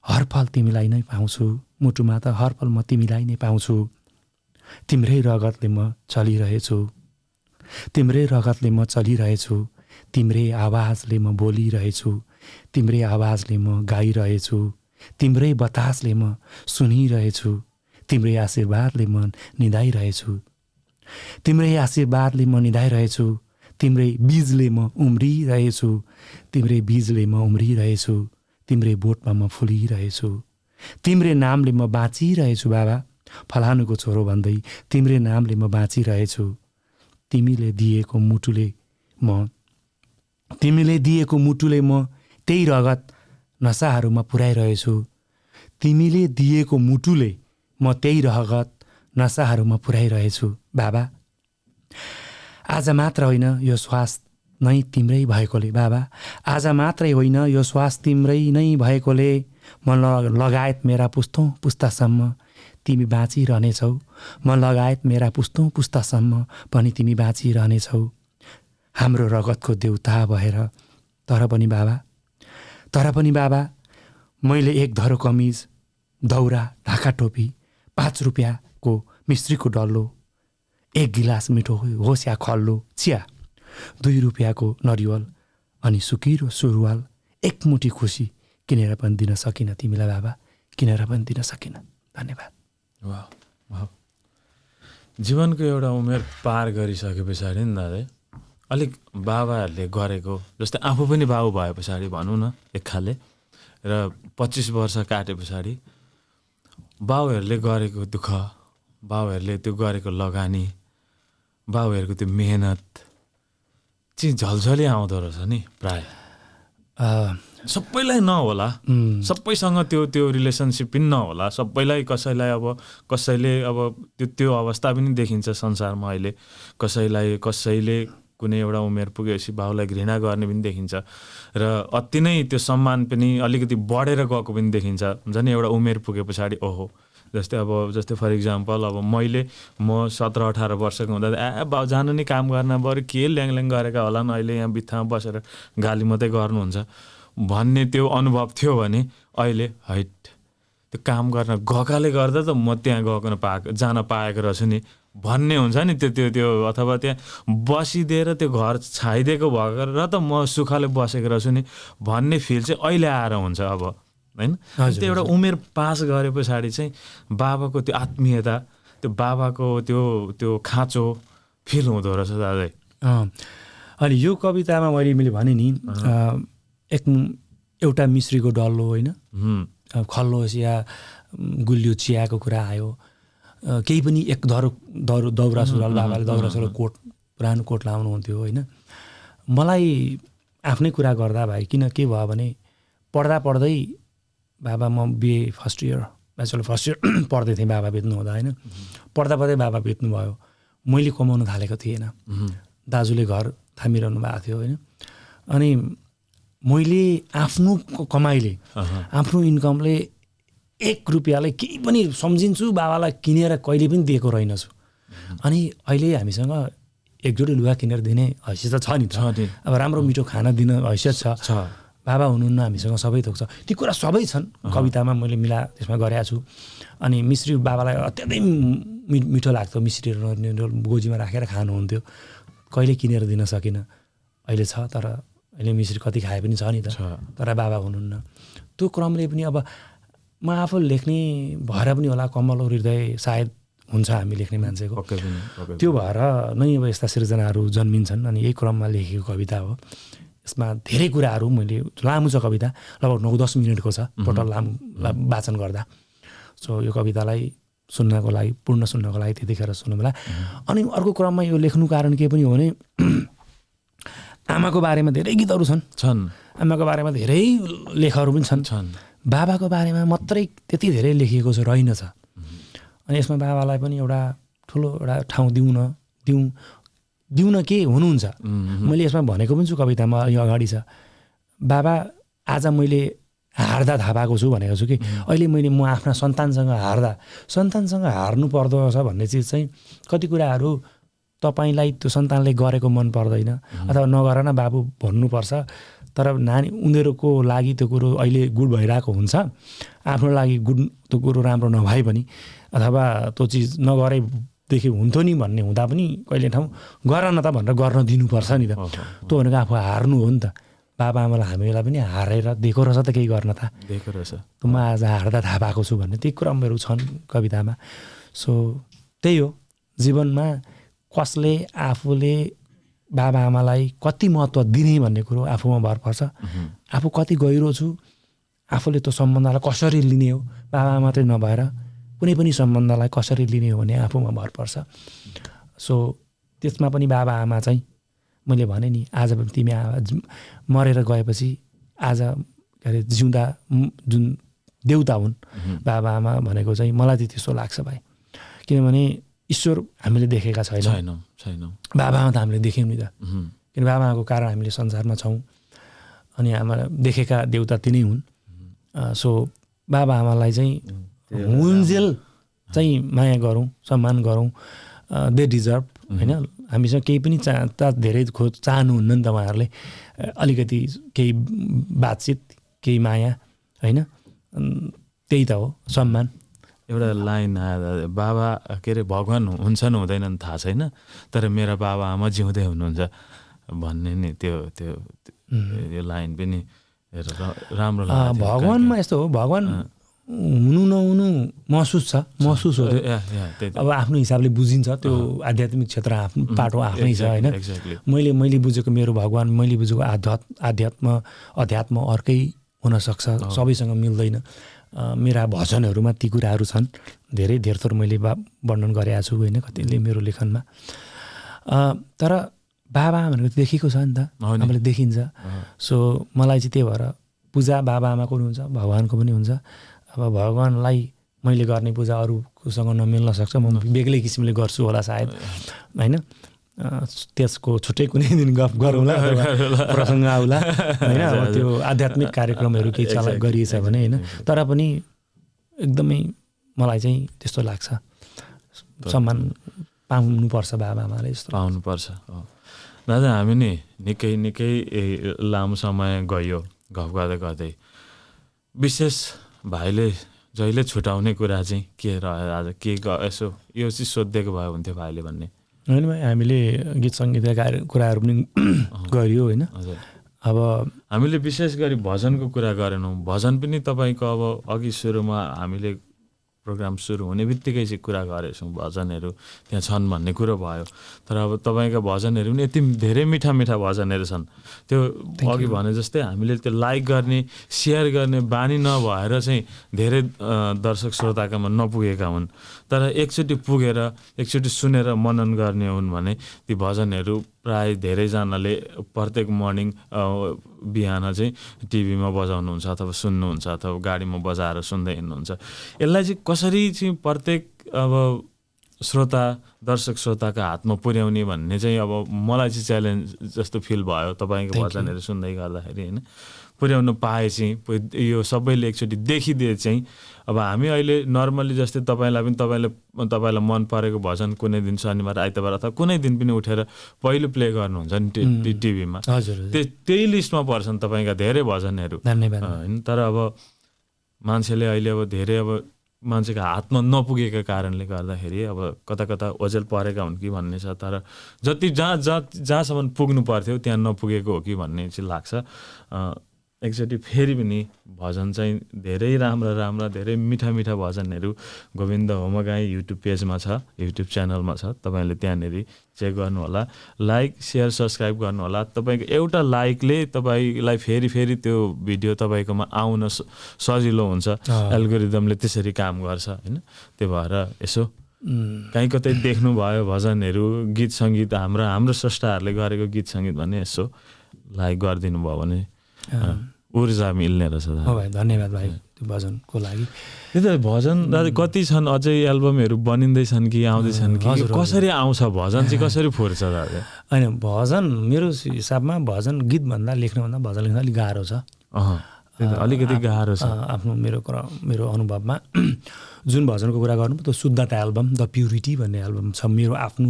हर पल तिमीलाई नै पाउँछु, मुटुमा त हर पल म तिमीलाई नै पाउँछु। तिम्रै रगतले म चलिरहेछु, तिम्रै रगतले म चलिरहेछु, तिम्रै आवाजले म बोलिरहेछु, तिम्रै आवाजले म गाइरहेछु, तिम्रै बतासले म सुनिरहेछु, तिम्रै आशीर्वादले म निधाइरहेछु, तिम्रै आशीर्वादले म निधाइरहेछु, तिम्रै बीजले म उम्रिरहेछु, तिम्रै बीजले म उम्रिरहेछु, तिम्रै बोटमा म फुलिरहेछु, तिम्रै नामले म बाँचिरहेछु बाबा, फलानुको छोरो भन्दै तिम्रै नामले म बाँचिरहेछु। तिमीले दिएको मुटुले म त्यही रगत नसाहरूमा पुर्याइरहेछु, तिमीले दिएको मुटुले म त्यही रगत नसाहरूमा पुर्याइरहेछु बाबा। आज मात्र होइन यो श्वास नै तिम्रै भएकोले बाबा, आज मात्रै होइन यो श्वास तिम्रै नै भएकोले म लगायत मेरा पुस्तौँ पुस्तासम्म तिमी बाँचिरहनेछौ, म लगायत मेरा पुस्तौँ पुस्तासम्म पनि तिमी बाँचिरहनेछौ, हाम्रो रगतको देउता भएर। तर पनि बाबा मैले एक धरो कमिज, दौरा, ढाका टोपी, 5 रुपियाँको मिश्रीको डल्लो, 1 गिलास मिठो होस् या खल्लो चिया, 2 रुपियाँको नरिवल अनि सुकिलो सुरुवाल, 1 मुठी खुसी किनेर पनि दिन सकिनँ तिमीलाई बाबा, किनेर पनि दिन सकिनँ। धन्यवाद। वाह वाह। जीवनको एउटा उमेर पार गरिसके पछाडि नि दादा अलिक बाबाहरूले गरेको जस्तै आफू पनि बाबु भए पछाडि भनौँ न एक खाले र 25 वर्ष काटे पछाडि बाबुहरूले गरेको दुःख, बाबुहरूले त्यो गरेको लगानी, बाबुहरूको त्यो मेहनत चाहिँ झलझली आउँदो रहेछ नि प्राय। सबैलाई नहोला, सबैसँग त्यो रिलेसनसिप पनि नहोला, सबैलाई कसैले अब त्यो अवस्था पनि देखिन्छ संसारमा अहिले। कसैले कुनै एउटा उमेर पुगेपछि बाउलाई घृणा गर्ने पनि देखिन्छ र अति नै त्यो सम्मान पनि अलिकति बढेर गएको पनि देखिन्छ। हुन्छ नि एउटा उमेर पुगे पछाडि ओहो, जस्तै फर इक्जाम्पल अब म 17-18 वर्षको हुँदा बाउ जानु नि काम गर्न, बरु के ल्याङल्याङ गरेका होला नि, अहिले यहाँ बित्थामा बसेर गाली मात्रै गर्नुहुन्छ भन्ने त्यो अनुभव थियो भने अहिले हैट त्यो काम गर्न गएकाले गर्दा त म त्यहाँ जान पाएको रहेछु नि भन्ने हुन्छ नि। त्यो अथवा त्यहाँ बसिदिएर त्यो घर छाइदिएको भएर त म सुखले बसेको रहेछु नि भन्ने फिल चाहिँ अहिले आएर हुन्छ अब, होइन? त्यो एउटा उमेर पास गरे पछाडि चाहिँ बाबाको त्यो आत्मीयता, त्यो बाबाको त्यो खाँचो फिल हुँदो रहेछ दाजु। अनि यो कवितामा मैले भने नि एउटा मिश्रीको डल्लो, होइन, खल्लो या गुलियो चियाको कुरा आयो, केही पनि एक दौरा सुरुवाल, बाबाले दौरा सुरुवाल कोट, पुरानो कोट लाउनुहुन्थ्यो, होइन। मलाई आफ्नै कुरा गर्दा भाइ किन के भयो भने पढ्दै बाबा, म BA first year, bachelor first year पढ्दै थिएँ बाबा बित्नु हुँदा, होइन। पढ्दा बाबा बित्नु भयो, मैले कमाउनु थालेको थिएन, दाजुले घर थामिरहनु भएको थियो, होइन। अनि मैले आफ्नो कमाइले, आफ्नो इन्कमले 1 रुपियाँलाई केही पनि सम्झिन्छु बाबालाई किनेर कहिले पनि दिएको रहेनछु। अनि अहिले हामीसँग एक जोडी लुगा किनेर दिने हैसियत छ नि त, अब राम्रो मिठो खाना दिन हैसियत छ, बाबा हुनुहुन्न, हामीसँग सबै थोक छ। ती कुरा सबै छन्, कवितामा मैले त्यसमा गरेको छु। अनि मिश्री बाबालाई अत्यन्तै मिठो लाग्थ्यो, मिश्रीहरू गोजीमा राखेर खानुहुन्थ्यो, कहिले किनेर दिन सकिनँ। अहिले छ, तर अहिले मिश्री कति खाए पनि छ नि त, तर बाबा हुनुहुन्न। त्यो क्रमले पनि अब म आफू लेख्ने भएर पनि होला, कमल हृदय सायद हुन्छ हामी लेख्ने मान्छेको, त्यो भएर नै अब यस्ता सृजनाहरू जन्मिन्छन्। अनि यही क्रममा लेखेको कविता हो। यसमा धेरै कुराहरू, मैले लामो छ कविता, लगभग 9-10 मिनटको छ टोटल लामो वाचन गर्दा। सो यो कवितालाई पूर्ण सुन्नको लागि त्यतिखेर सुन्नुहोला। अनि अर्को क्रममा यो लेख्नु कारण के पनि हो भने आमाको बारेमा धेरै गीतहरू छन्, आमाको बारेमा धेरै लेखहरू पनि छन्, बाबाको बारेमा मात्रै त्यति धेरै लेखिएको रहेनछ। अनि यसमा बाबालाई पनि एउटा ठुलो एउटा ठाउँ दिउन के हुनुहुन्छ, मैले यसमा भनेको पनि छु कवितामा, यो अगाडि छ। बाबा आज मैले हार्दा थाहा पाएको छु भनेको छु कि अहिले म आफ्ना सन्तानसँग हार्नु पर्दो रहेछ भन्ने चिज चाहिँ कति कुराहरू तपाईँलाई त्यो सन्तानले गरेको मन पर्दैन अथवा नगर न बाबु भन्नुपर्छ, तर उनीहरूको लागि त्यो कुरो अहिले गुड भइरहेको हुन्छ, आफ्नो लागि गुड त्यो कुरो राम्रो नभए पनि अथवा त्यो चिज नगरेदेखि हुन्थ्यो नि भन्ने हुँदा पनि कहिले ठाउँ गर न त भनेर गर्न दिनुपर्छ नि त। त्यो भनेको आफू हार्नु हो नि त। बाबा आमालाई हामीलाई पनि हारेर दिएको रहेछ त केही गर्न त, दिएको रहेछ। म आज हार्दा थाहा पाएको छु भन्ने ती क्रमहरू छन् कवितामा। सो त्यही हो, जीवनमा कसले आफूले बाबा आमालाई कति महत्त्व दिने भन्ने कुरो आफूमा भर पर्छ। आफू कति गहिरो छु, आफूले त्यो सम्बन्धलाई कसरी लिने हो, बाबा आमा मात्रै नभएर कुनै पनि सम्बन्धलाई कसरी लिने हो भने आफूमा भर पर्छ। सो त्यसमा पनि बाबा आमा चाहिँ मैले भने नि, आज तिमी मरेर गएपछि आज के अरे जिउँदा जुन देउता हुन् बाबा आमा भनेको चाहिँ मलाई चाहिँ त्यस्तो लाग्छ भाइ। किनभने ईश्वर हामीले देखेका छैनौँ, बाबा आमा त हामीले देख्यौँ नि त। किन बाबा आमाको कारण हामीले संसारमा छौँ, अनि आमा देखेका देउता तिनै हुन्। सो बाबा आमालाई चाहिँ हुन्जेल चाहिँ माया गरौँ, सम्मान गरौँ, दे डिजर्भ होइन। हामीसँग केही पनि धेरै चाहनुहुन्न नि त उहाँहरूले, अलिकति केही बातचित, केही माया होइन, त्यही त हो सम्मान। एउटा लाइन आयो, बाबा के अरे भगवान् हुन्छन् हुँदैनन् थाहा छैन, तर मेरा बाबा आमा जिउँदै हुनुहुन्छ भन्ने नि त्यो यो लाइन पनि राम्रो लाग्छ। भगवानमा यस्तो हो, भगवान् हुनु नहुनु महसुस हो। अब आफ्नो हिसाबले बुझिन्छ, त्यो आध्यात्मिक क्षेत्र आफ्नो पाटो आफ्नै छ होइन। मैले बुझेको मेरो भगवान्, मैले बुझेको अध्यात्म अर्कै हुनसक्छ, सबैसँग मिल्दैन। मेरा भजनहरूमा ती कुराहरू छन्, धेरै थोर मैले वर्णन गरेको छु होइन कतिले मेरो लेखनमा। तर बाबा भनेको देखेको छ नि त, हामीले देखिन्छ। सो मलाई चाहिँ त्यही भएर पूजा बाबा आमाको पनि हुन्छ, भगवान्को पनि हुन्छ। अब भगवान्लाई मैले गर्ने पूजा अरूसँग नमिल्न सक्छ, म बेग्लै किसिमले गर्छु होला सायद होइन। त्यसको छुट्टै कुनै दिन गफ गरौँला, प्रसङ्ग आउला होइन। अब त्यो आध्यात्मिक कार्यक्रमहरू केही गरिएछ भने होइन। तर पनि एकदमै मलाई चाहिँ त्यस्तो लाग्छ, सम्मान पाउनुपर्छ बाबा आमाले, जस्तो पाउनुपर्छ। दादा हामी नि निकै लामो समय गयो गफ गर्दै, विशेष भाइले जहिले छुटाउने कुरा चाहिँ के रह्यो आज, के यसो यो चाहिँ सोधिदिएको भए हुन्थ्यो भाइले भन्ने? होइन भाइ, हामीले गीत सङ्गीतका कुराहरू पनि गरियो होइन। अब हामीले विशेष गरी भजनको कुरा गरेनौँ। भजन पनि तपाईँको अब अघि सुरुमा हामीले प्रोग्राम सुरु हुने बित्तिकै चाहिँ कुरा गरेछौँ, भजनहरू त्यहाँ छन् भन्ने कुरो भयो। तर अब तपाईँका भजनहरू पनि यति धेरै मिठा भजनहरू छन्। त्यो अघि भने जस्तै हामीले त्यो लाइक गर्ने, सेयर गर्ने बानी नभएर चाहिँ धेरै दर्शक श्रोताकामा नपुगेका हुन्। तर एकचोटि पुगेर एकचोटि सुनेर मनन गर्ने हुन् भने ती भजनहरू प्राय धेरैजनाले प्रत्येक मर्निङ बिहान चाहिँ टिभीमा बजाउनुहुन्छ अथवा सुन्नुहुन्छ अथवा गाडीमा बजाएर सुन्दै हिँड्नुहुन्छ। यसलाई चाहिँ कसरी चाहिँ प्रत्येक अब दर्शक श्रोताका हातमा पुर्याउने भन्ने चाहिँ अब मलाई चाहिँ च्यालेन्ज जस्तो फिल भयो तपाईँको भजनहरू सुन्दै गर्दाखेरि होइन। पुर्याउन पाए चाहिँ यो सबैले एकचोटि देखिदिए चाहिँ अब हामी अहिले नर्मली जस्तै तपाईँलाई मन परेको भजन कुनै दिन शनिबार आइतबार अथवा कुनै दिन पनि उठेर पहिलो प्ले गर्नुहुन्छ नि टिभीमा, त्यही लिस्टमा पर्छन् तपाईँका धेरै भजनहरू होइन। तर अब मान्छेले अहिले अब धेरै अब मान्छेको हातमा नपुगेको कारणले गर्दाखेरि अब कता ओझेल परेका हुन् कि भन्ने छ। तर जहाँसम्म पुग्नु पर्थ्यो त्यहाँ नपुगेको हो कि भन्ने चाहिँ लाग्छ। एकचोटि फेरि पनि भजन चाहिँ धेरै राम्रा धेरै मिठा भजनहरू गोविन्द होमगाई युट्युब पेजमा छ, युट्युब च्यानलमा छ, तपाईँले त्यहाँनिर चेक गर्नुहोला, लाइक सेयर सब्सक्राइब गर्नुहोला। तपाईँको एउटा लाइकले तपाईँलाई फेरि त्यो भिडियो तपाईँकोमा आउन सजिलो हुन्छ, एल्गोरिदमले त्यसरी काम गर्छ होइन। त्यो भएर यसो कहीँ कतै देख्नुभयो भजनहरू, गीत सङ्गीत हाम्रो स्रष्टाहरूले गरेको गीत सङ्गीत भने यसो लाइक गरिदिनु भयो भने ऊर्जा मिल्ने रहेछ। धन्यवाद भाइ त्यो भजनको लागि। त्यो त भजन दाजु कति छन्, अझै एल्बमहरू बनिँदैछन् कि आउँदैछन् कि कसरी आउँछ भजन चाहिँ कसरी फुर्छ दाजु? होइन, भजन मेरो हिसाबमा भजन गीतभन्दा लेख्नुभन्दा भजन लेख्न अलिक गाह्रो छ, अलिकति गाह्रो छ। आफ्नो मेरो अनुभवमा जुन भजनको कुरा गर्नु त्यो शुद्धता एल्बम द प्युरिटी भन्ने एल्बम छ मेरो आफ्नो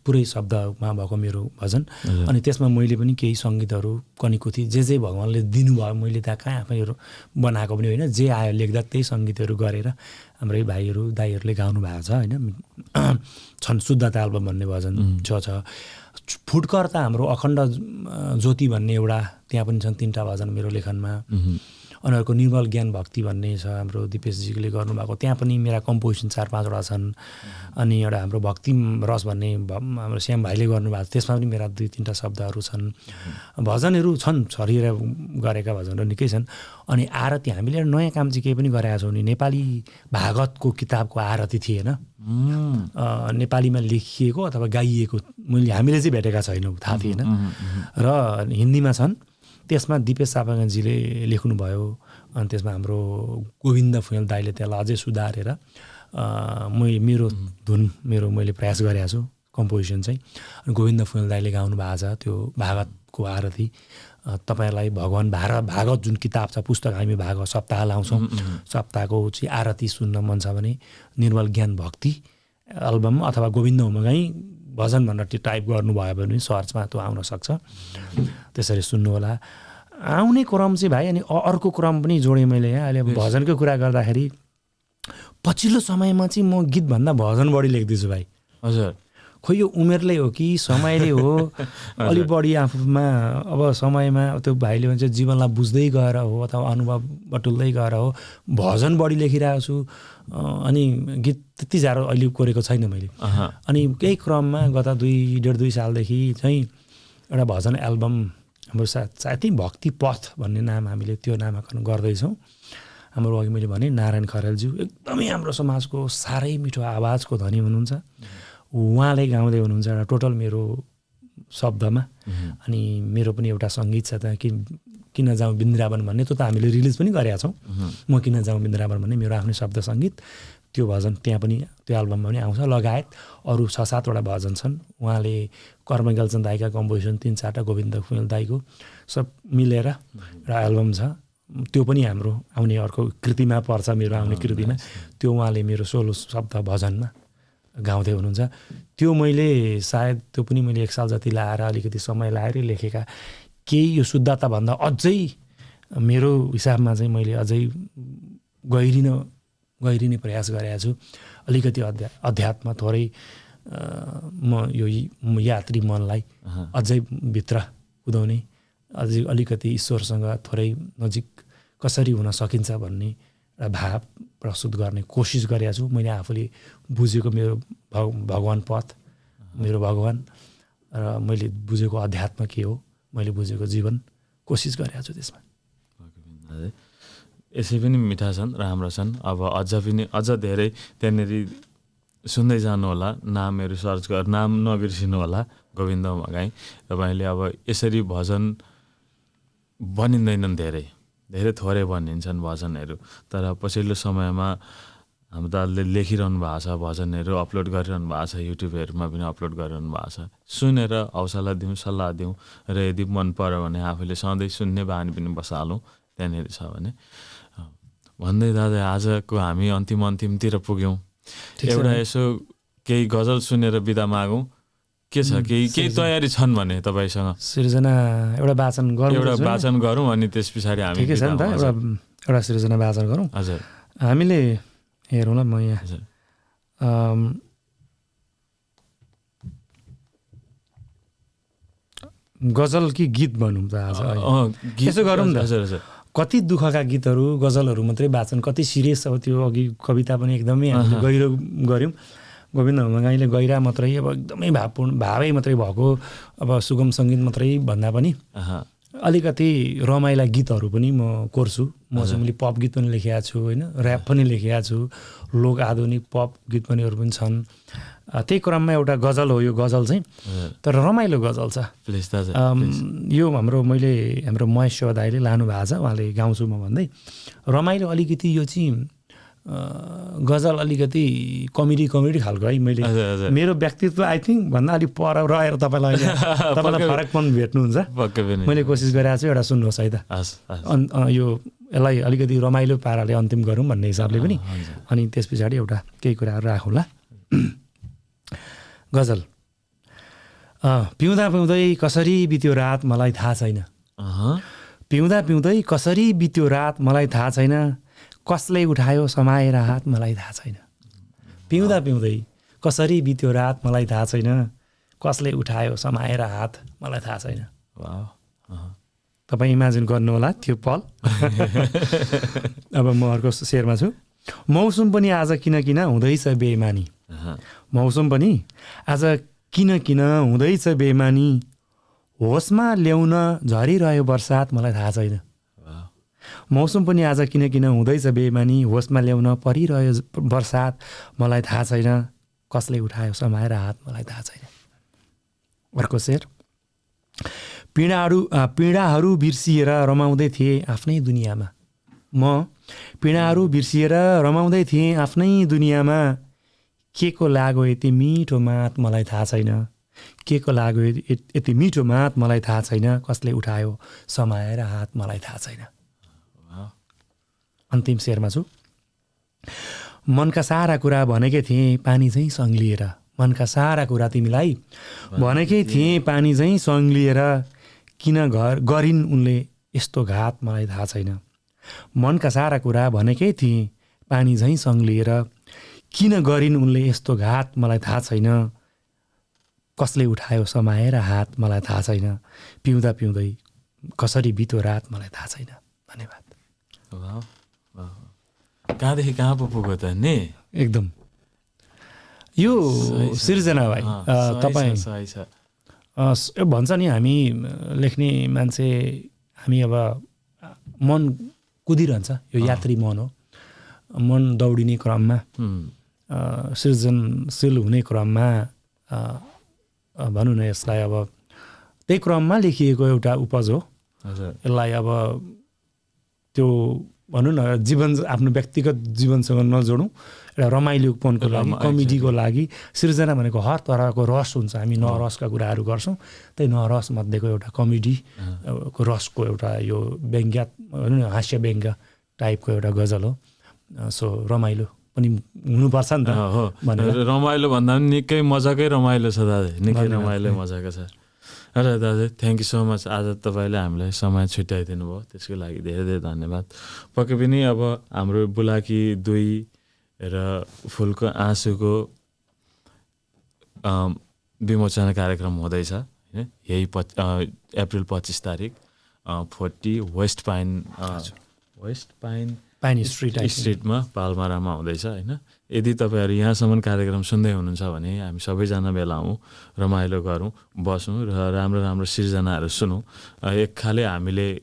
पुरै शब्दमा भएको मेरो भजन। अनि त्यसमा मैले पनि केही सङ्गीतहरू कनिकुथी जे भगवान्ले दिनुभयो मैले त्यहाँ कहाँ आफैहरू बनाएको पनि होइन, जे आयो लेख्दा त्यही सङ्गीतहरू गरेर हाम्रै भाइहरू दाइहरूले गाउनु भएको छ होइन। छन् शुद्धता एल्बम भन्ने भजन छ। फुटकर त हाम्रो अखण्ड ज्योति भन्ने एउटा त्यहाँ पनि छन् 3टा भजन मेरो लेखनमा। अनि अर्को निर्मल ज्ञान भक्ति भन्ने छ हाम्रो दिपेशजीले गर्नुभएको, त्यहाँ पनि मेरा कम्पोजिसन 4-5वटा छन्। अनि एउटा हाम्रो भक्ति रस भन्ने हाम्रो श्याम भाइले गर्नुभएको, त्यसमा पनि मेरा 2-3टा शब्दहरू छन्। भजनहरू छन् छरिएर गरेका भजनहरू निकै छन्। अनि आरती हामीले नयाँ काम चाहिँ केही पनि गरेका छौँ नि, नेपाली भागवतको किताबको आरती थिएन, नेपालीमा लेखिएको अथवा गाइएको हामीले चाहिँ भेटेका छैनौँ, थाहा थिएन। र हिन्दीमा छन्, त्यसमा दिपेश सापागाजीले लेख्नुभयो। अनि त्यसमा हाम्रो गोविन्द फुँयाल दाइले त्यसलाई अझै सुधारेर मेरो धुन मैले प्रयास गरेको छु कम्पोजिसन चाहिँ। अनि गोविन्द फुँयाल दाइले गाउनु भएको छ त्यो भागवतको आरती। तपाईँहरूलाई भगवान् भागवत जुन किताब छ, पुस्तक हामी भागवत सप्ताह लाउँछौँ, सप्ताहको चाहिँ आरती सुन्न मन छ भने निर्मल ज्ञान भक्ति एल्बम अथवा गोविन्द होमगाई भजन भनेर त्यो टाइप गर्नुभयो भने सर्चमा त्यो आउन सक्छ, त्यसरी सुन्नु होला। आउने क्रम चाहिँ भाइ, अनि अर्को क्रम पनि जोडेँ मैले यहाँ। अहिले भजनको कुरा गर्दाखेरि पछिल्लो समयमा चाहिँ म गीतभन्दा भजन बढी लेख्दैछु भाइ। हजुर, खोइ यो उमेरले हो कि समयले हो, अलिक बढी आफूमा अब समयमा त्यो भाइले भन्छ जीवनलाई बुझ्दै गएर हो अथवा अनुभव बटुल्दै गएर हो, भजन बढी लेखिरहेको छु। अनि गीत त्यति साह्रो अहिले कोरेको छैन मैले। अनि केही क्रममा गत 1.5-2 सालदेखि चाहिँ एउटा भजन एल्बम हाम्रो साथै भक्ति पथ भन्ने नाम हामीले त्यो नामाकरण गर्दैछौँ। हाम्रो अघि मैले भने नारायण खरेलज्यू एकदमै हाम्रो समाजको साह्रै मिठो आवाजको धनी हुनुहुन्छ, उहाँले गाउँदै हुनुहुन्छ एउटा टोटल मेरो शब्दमा। अनि मेरो पनि एउटा सङ्गीत छ त्यहाँ, किन जाउँ वृन्दावन भन्ने, त्यो त हामीले रिलिज पनि गरेका छौँ। म किन जाउँ वृन्दावन भन्ने मेरो आफ्नै शब्द सङ्गीत, त्यो भजन त्यहाँ पनि त्यो एल्बममा पनि आउँछ। लगायत अरू 6-7वटा भजन छन्। उहाँले कर्म गेलचन दाईका कम्पोजिसन 3-4टा, गोविन्द फुँयाल दाईको सब मिलेर एउटा एल्बम छ। त्यो पनि हाम्रो आउने अर्को कृतिमा पर्छ, मेरो आउने कृतिमा। त्यो उहाँले मेरो सोलो शब्द भजनमा गाउँदै हुनुहुन्छ। त्यो मैले सायद त्यो पनि मैले 1 साल जति लाएर अलिकति समय लाएर लेखेका केही यो शुद्धताभन्दा अझै मेरो हिसाबमा चाहिँ मैले अझै गहिरिने प्रयास गरेको छु। अलिकति अध्यात्म थोरै म यो यात्री मनलाई अझै भित्र कुदाउने, अझै अलिकति ईश्वरसँग थोरै नजिक कसरी हुन सकिन्छ भन्ने एउटा भाव प्रस्तुत गर्ने कोसिस गरेको छु। मैले आफूले बुझेको मेरो भगवान् पथ, मेरो भगवान् र मैले बुझेको अध्यात्म के हो, मैले बुझेको जीवन कोसिस गरेको छु त्यसमा। यसै पनि मिठा छन्, राम्रो छन्। अब अझ धेरै त्यहाँनिर सुन्दै जानु होला, नामहरू सर्च गरेर नाम नबिर्सिनु होला। गोविन्द होमगाई तपाईँले अब यसरी भजन बनिँदैनन्, धेरै थोरै बनिन्छन् भजनहरू। तर पछिल्लो समयमा हाम्रो दाजुले लेखिरहनु भएको छ, भजनहरू अपलोड गरिरहनु भएको छ, युट्युबहरूमा पनि अपलोड गरिरहनु भएको छ। सुनेर हौसला दिउँ, सल्लाह दिउँ, र यदि मन पर्यो भने आफूले सधैँ सुन्ने बानी पनि बसालौँ त्यहाँनिर छ भने भन्दै। दादा आजको हामी अन्तिमतिर पुग्यौँ। एउटा यसो केही गजल सुनेर बिदा मागौँ, के छ? केही तयारी छन् भने तपाईँसँग? सृजना एउटा वाचन गरौँ अनि त्यस पछाडि हामी ठिकै छ नि त, एउटा सृजना वाचन गरौँ। हजुर, हामीले हेरौँ ल, म यहाँ गजल कि गीत भनौँ त आज, यसो गरौँ न। हजुर हजुर, कति दुःखका गीतहरू गजलहरू मात्रै वाचन, कति सिरियस अब त्यो अघि कविता पनि एकदमै हामीले गहिरो गऱ्यौँ। गोविन्द होमगाईले गहिरा मात्रै अब एकदमै भावै मात्रै भएको अब सुगम सङ्गीत मात्रै भन्दा पनि अलिकति रमाइला गीतहरू पनि म कोर्छु। म चाहिँ मैले पप गीत पनि लेखेको छु होइन, ऱ्याप पनि लेखेको छु, लोक आधुनिक पप गीत पनिहरू पनि छन्। त्यही क्रममा एउटा गजल हो यो गजल चाहिँ, तर रमाइलो गजल छ। यो हाम्रो महेश शिव दाईले लानु भएको छ, उहाँले गाउँछु म भन्दै। रमाइलो अलिकति यो चाहिँ गजल अलिकति कमेडी खालको है। मैले मेरो व्यक्तित्व आई थिङ्क भन्दा अलिक पर रहेर तपाईँलाई फरक पनि भेट्नुहुन्छ। मैले कोसिस गरेको छु, एउटा सुन्नुहोस् है त। यो यसलाई अलिकति रमाइलो पाराले अन्तिम गरौँ भन्ने हिसाबले पनि अनि त्यस पछाडि एउटा केही कुराहरू राखौँला। गजल। पिउँदा पिउँदै कसरी बित्यो रात मलाई थाहा छैन। पिउँदा पिउँदै कसरी बित्यो रात मलाई थाहा छैन, कसले उठायो समाएर हात मलाई थाहा छैन। पिउँदा पिउँदै कसरी बित्यो रात मलाई थाहा छैन, कसले उठायो समाएर हात मलाई थाहा छैन। तपाईँ इमेजिन गर्नुहोला त्यो पल। अब म अर्को शेरमा छु। मौसम पनि आज किन किन हुँदैछ बेइमानी। मौसम पनि आज किन किन हुँदैछ बेइमानी, होसमा ल्याउन झरिरह्यो बर्सात मलाई थाहा छैन। मौसम पनि आज किन किन हुँदैछ बेइमानी, होसमा ल्याउन परिरह्यो बर्सात मलाई थाहा छैन, कसले उठायो समाएर हात मलाई थाहा छैन। अर्को शेर। पीडाहरू बिर्सिएर रमाउँदै थिएँ आफ्नै दुनियाँमा। म पीडाहरू बिर्सिएर रमाउँदै थिएँ आफ्नै दुनियाँमा, के को लाग्यो यति मिठो मात मलाई थाहा छैन, के को लाग्यो यति मिठो मात मलाई थाहा छैन, कसले उठायो समाएर हात मलाई थाहा छैन। अन्तिम शेरमा छु। मनका सारा कुरा भनेकै थिएँ पानी झैँ सङ्लिएर। मनका सारा कुरा तिमीलाई भनेकै थिएँ पानी झैँ सङ्लिएर, किन गरिन् उनले यस्तो घात मलाई थाहा छैन। मनका सारा कुरा भनेकै थिएँ पानी झैँ सङ्लिएर, किन गरिन् उनले यस्तो घात मलाई थाहा छैन, कसले उठायो समाएर हात मलाई थाहा छैन। पिउँदा पिउँदै कसरी बित्यो रात मलाई थाहा छैन। धन्यवाद। कहाँदेखि कहाँ पो पुग्यो त नि। एकदम यो सिर्जना भाइ तपाईँ भन्छ नि हामी लेख्ने मान्छे, हामी अब मन कुदिरहन्छ, यो यात्री मन हो। मन दौडिने क्रममा, सृजनशील हुने क्रममा भनौँ न, यसलाई अब त्यही क्रममा लेखिएको एउटा उपज हो। यसलाई अब त्यो भनौँ न जीवन, आफ्नो व्यक्तिगत जीवनसँग नजोडौँ, एउटा रमाइलोपनको लागि, कमेडीको लागि। सृजना भनेको हर तरहको रस हुन्छ। हामी नरसका कुराहरू गर्छौँ, त्यही नरस मध्येको एउटा कमेडीको रसको एउटा यो व्यङ्ग्य भनौँ न, हास्य व्यङ्ग्य टाइपको एउटा गजल हो। सो रमाइलो पनि हुनुपर्छ नि त भनेर। रमाइलो भन्दा पनि निकै मजाकै रमाइलो छ दाजु, निकै रमाइलो मजाको छ। र दाजु थ्याङ्क यू सो मच। आज तपाईँले हामीलाई समय छुट्याइदिनु भयो, त्यसको लागि धेरै धेरै धन्यवाद। पक्कै पनि अब हाम्रो बुलाकी 2 र फुलको आँसुको विमोचन कार्यक्रम हुँदैछ होइन, यही अप्रिल 25 तारिक 40 वेस्ट पाइन स्ट्रिटमा पाल्मारामा हुँदैछ होइन। यदि तपाईँहरू यहाँसम्म कार्यक्रम सुन्दै हुनुहुन्छ भने हामी सबैजना भेला हौँ, रमाइलो गरौँ, बसौँ र राम्रो राम्रो सिर्जनाहरू सुनौँ। एक खाले हामीले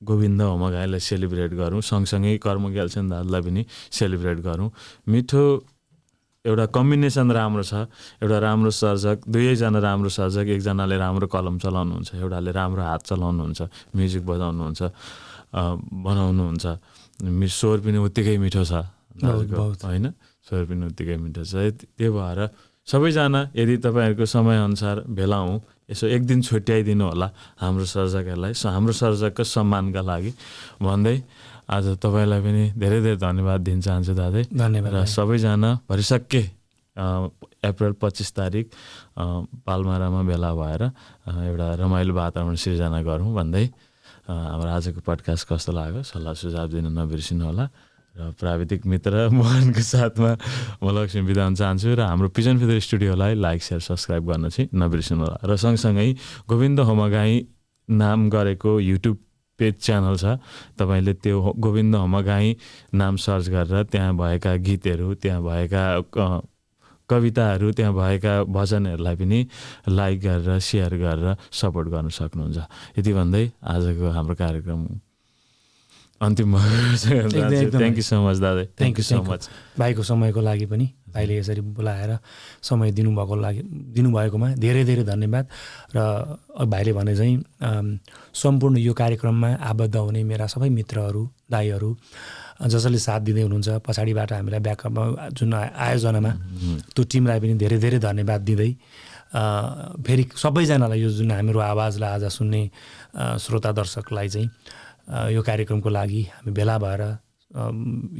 गोविन्द होमगाईलाई सेलिब्रेट गरौँ, सँगसँगै कर्म ग्याल्छन् दाजुलाई पनि सेलिब्रेट गरौँ। मिठो एउटा कम्बिनेसन राम्रो छ, एउटा राम्रो सर्जक, दुवैजना राम्रो सर्जक, एकजनाले राम्रो कलम चलाउनुहुन्छ, एउटाले राम्रो हात चलाउनुहुन्छ, म्युजिक बजाउनुहुन्छ, बनाउनुहुन्छ। स्वर पनि उत्तिकै मिठो छ होइन, स्वर पनि उत्तिकै मिठो छ। त्यो भएर सबैजना यदि तपाईँहरूको समयअनुसार भेला हौँ, यसो एक दिन छुट्याइदिनु होला हाम्रो सर्जकहरूलाई, हाम्रो सर्जकको सम्मानका लागि भन्दै आज तपाईँलाई पनि धेरै धेरै धन्यवाद दिन चाहन्छु दाजु। धन्यवाद। र सबैजना भरिसक्के अप्रिल 25 तारिक पाल्मारामा भेला भएर एउटा रमाइलो वातावरण सिर्जना गरौँ भन्दै हाम्रो आजको पडकास्ट कस्तो लाग्यो सल्लाह सुझाव दिन नबिर्सिनु होला। र प्राविधिक मित्र मोहनको साथमा म लक्ष्मी बिदा हुन चाहन्छु। र हाम्रो पिजन फिदर स्टुडियोलाई लाइक सेयर सब्सक्राइब गर्न चाहिँ नबिर्सिनु होला। र सँगसँगै गोविन्द होमगाई नाम गरेको युट्युब पेज च्यानल छ, तपाईँले त्यो गोविन्द होमगाई नाम सर्च गरेर त्यहाँ भएका गीतहरू, त्यहाँ भएका कविताहरू, त्यहाँ भएका भजनहरूलाई पनि लाइक गरेर सेयर गरेर सपोर्ट गर्न सक्नुहुन्छ। यति भन्दै आजको हाम्रो कार्यक्रम अन्तिम थ्याङ्क यू सो मच दादा। थ्याङ्क यू सो मच भाइको समयको लागि पनि, भाइले यसरी बोलाएर समय दिनुभएकोमा धेरै धेरै धन्यवाद। र भाइले भने चाहिँ सम्पूर्ण यो कार्यक्रममा आबद्ध हुने मेरा सबै मित्रहरू, दाइहरू, जसले साथ दिँदै हुनुहुन्छ पछाडिबाट हामीलाई ब्याकअपमा जुन आयोजनामा, त्यो टिमलाई पनि धेरै धेरै धन्यवाद दिँदै फेरि सबैजनालाई यो जुन हाम्रो आवाजलाई आज सुन्ने श्रोता दर्शकलाई चाहिँ यो कार्यक्रमको लागि हामी भेला भएर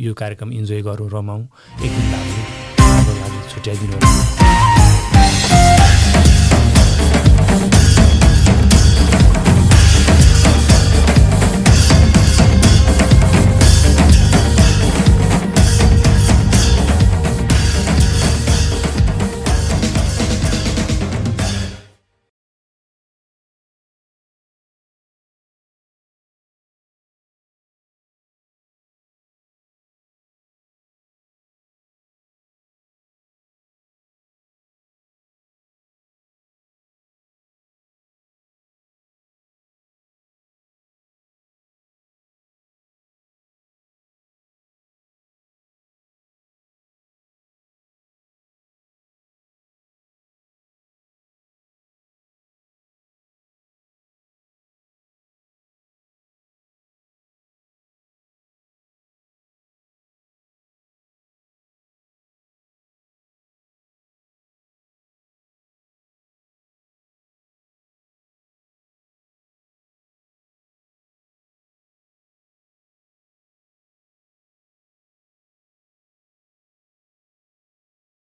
यो कार्यक्रम इन्जोय गरौँ, रमाउँ। एक दिन हाम्रो लागि छुट्याइदिनु होला।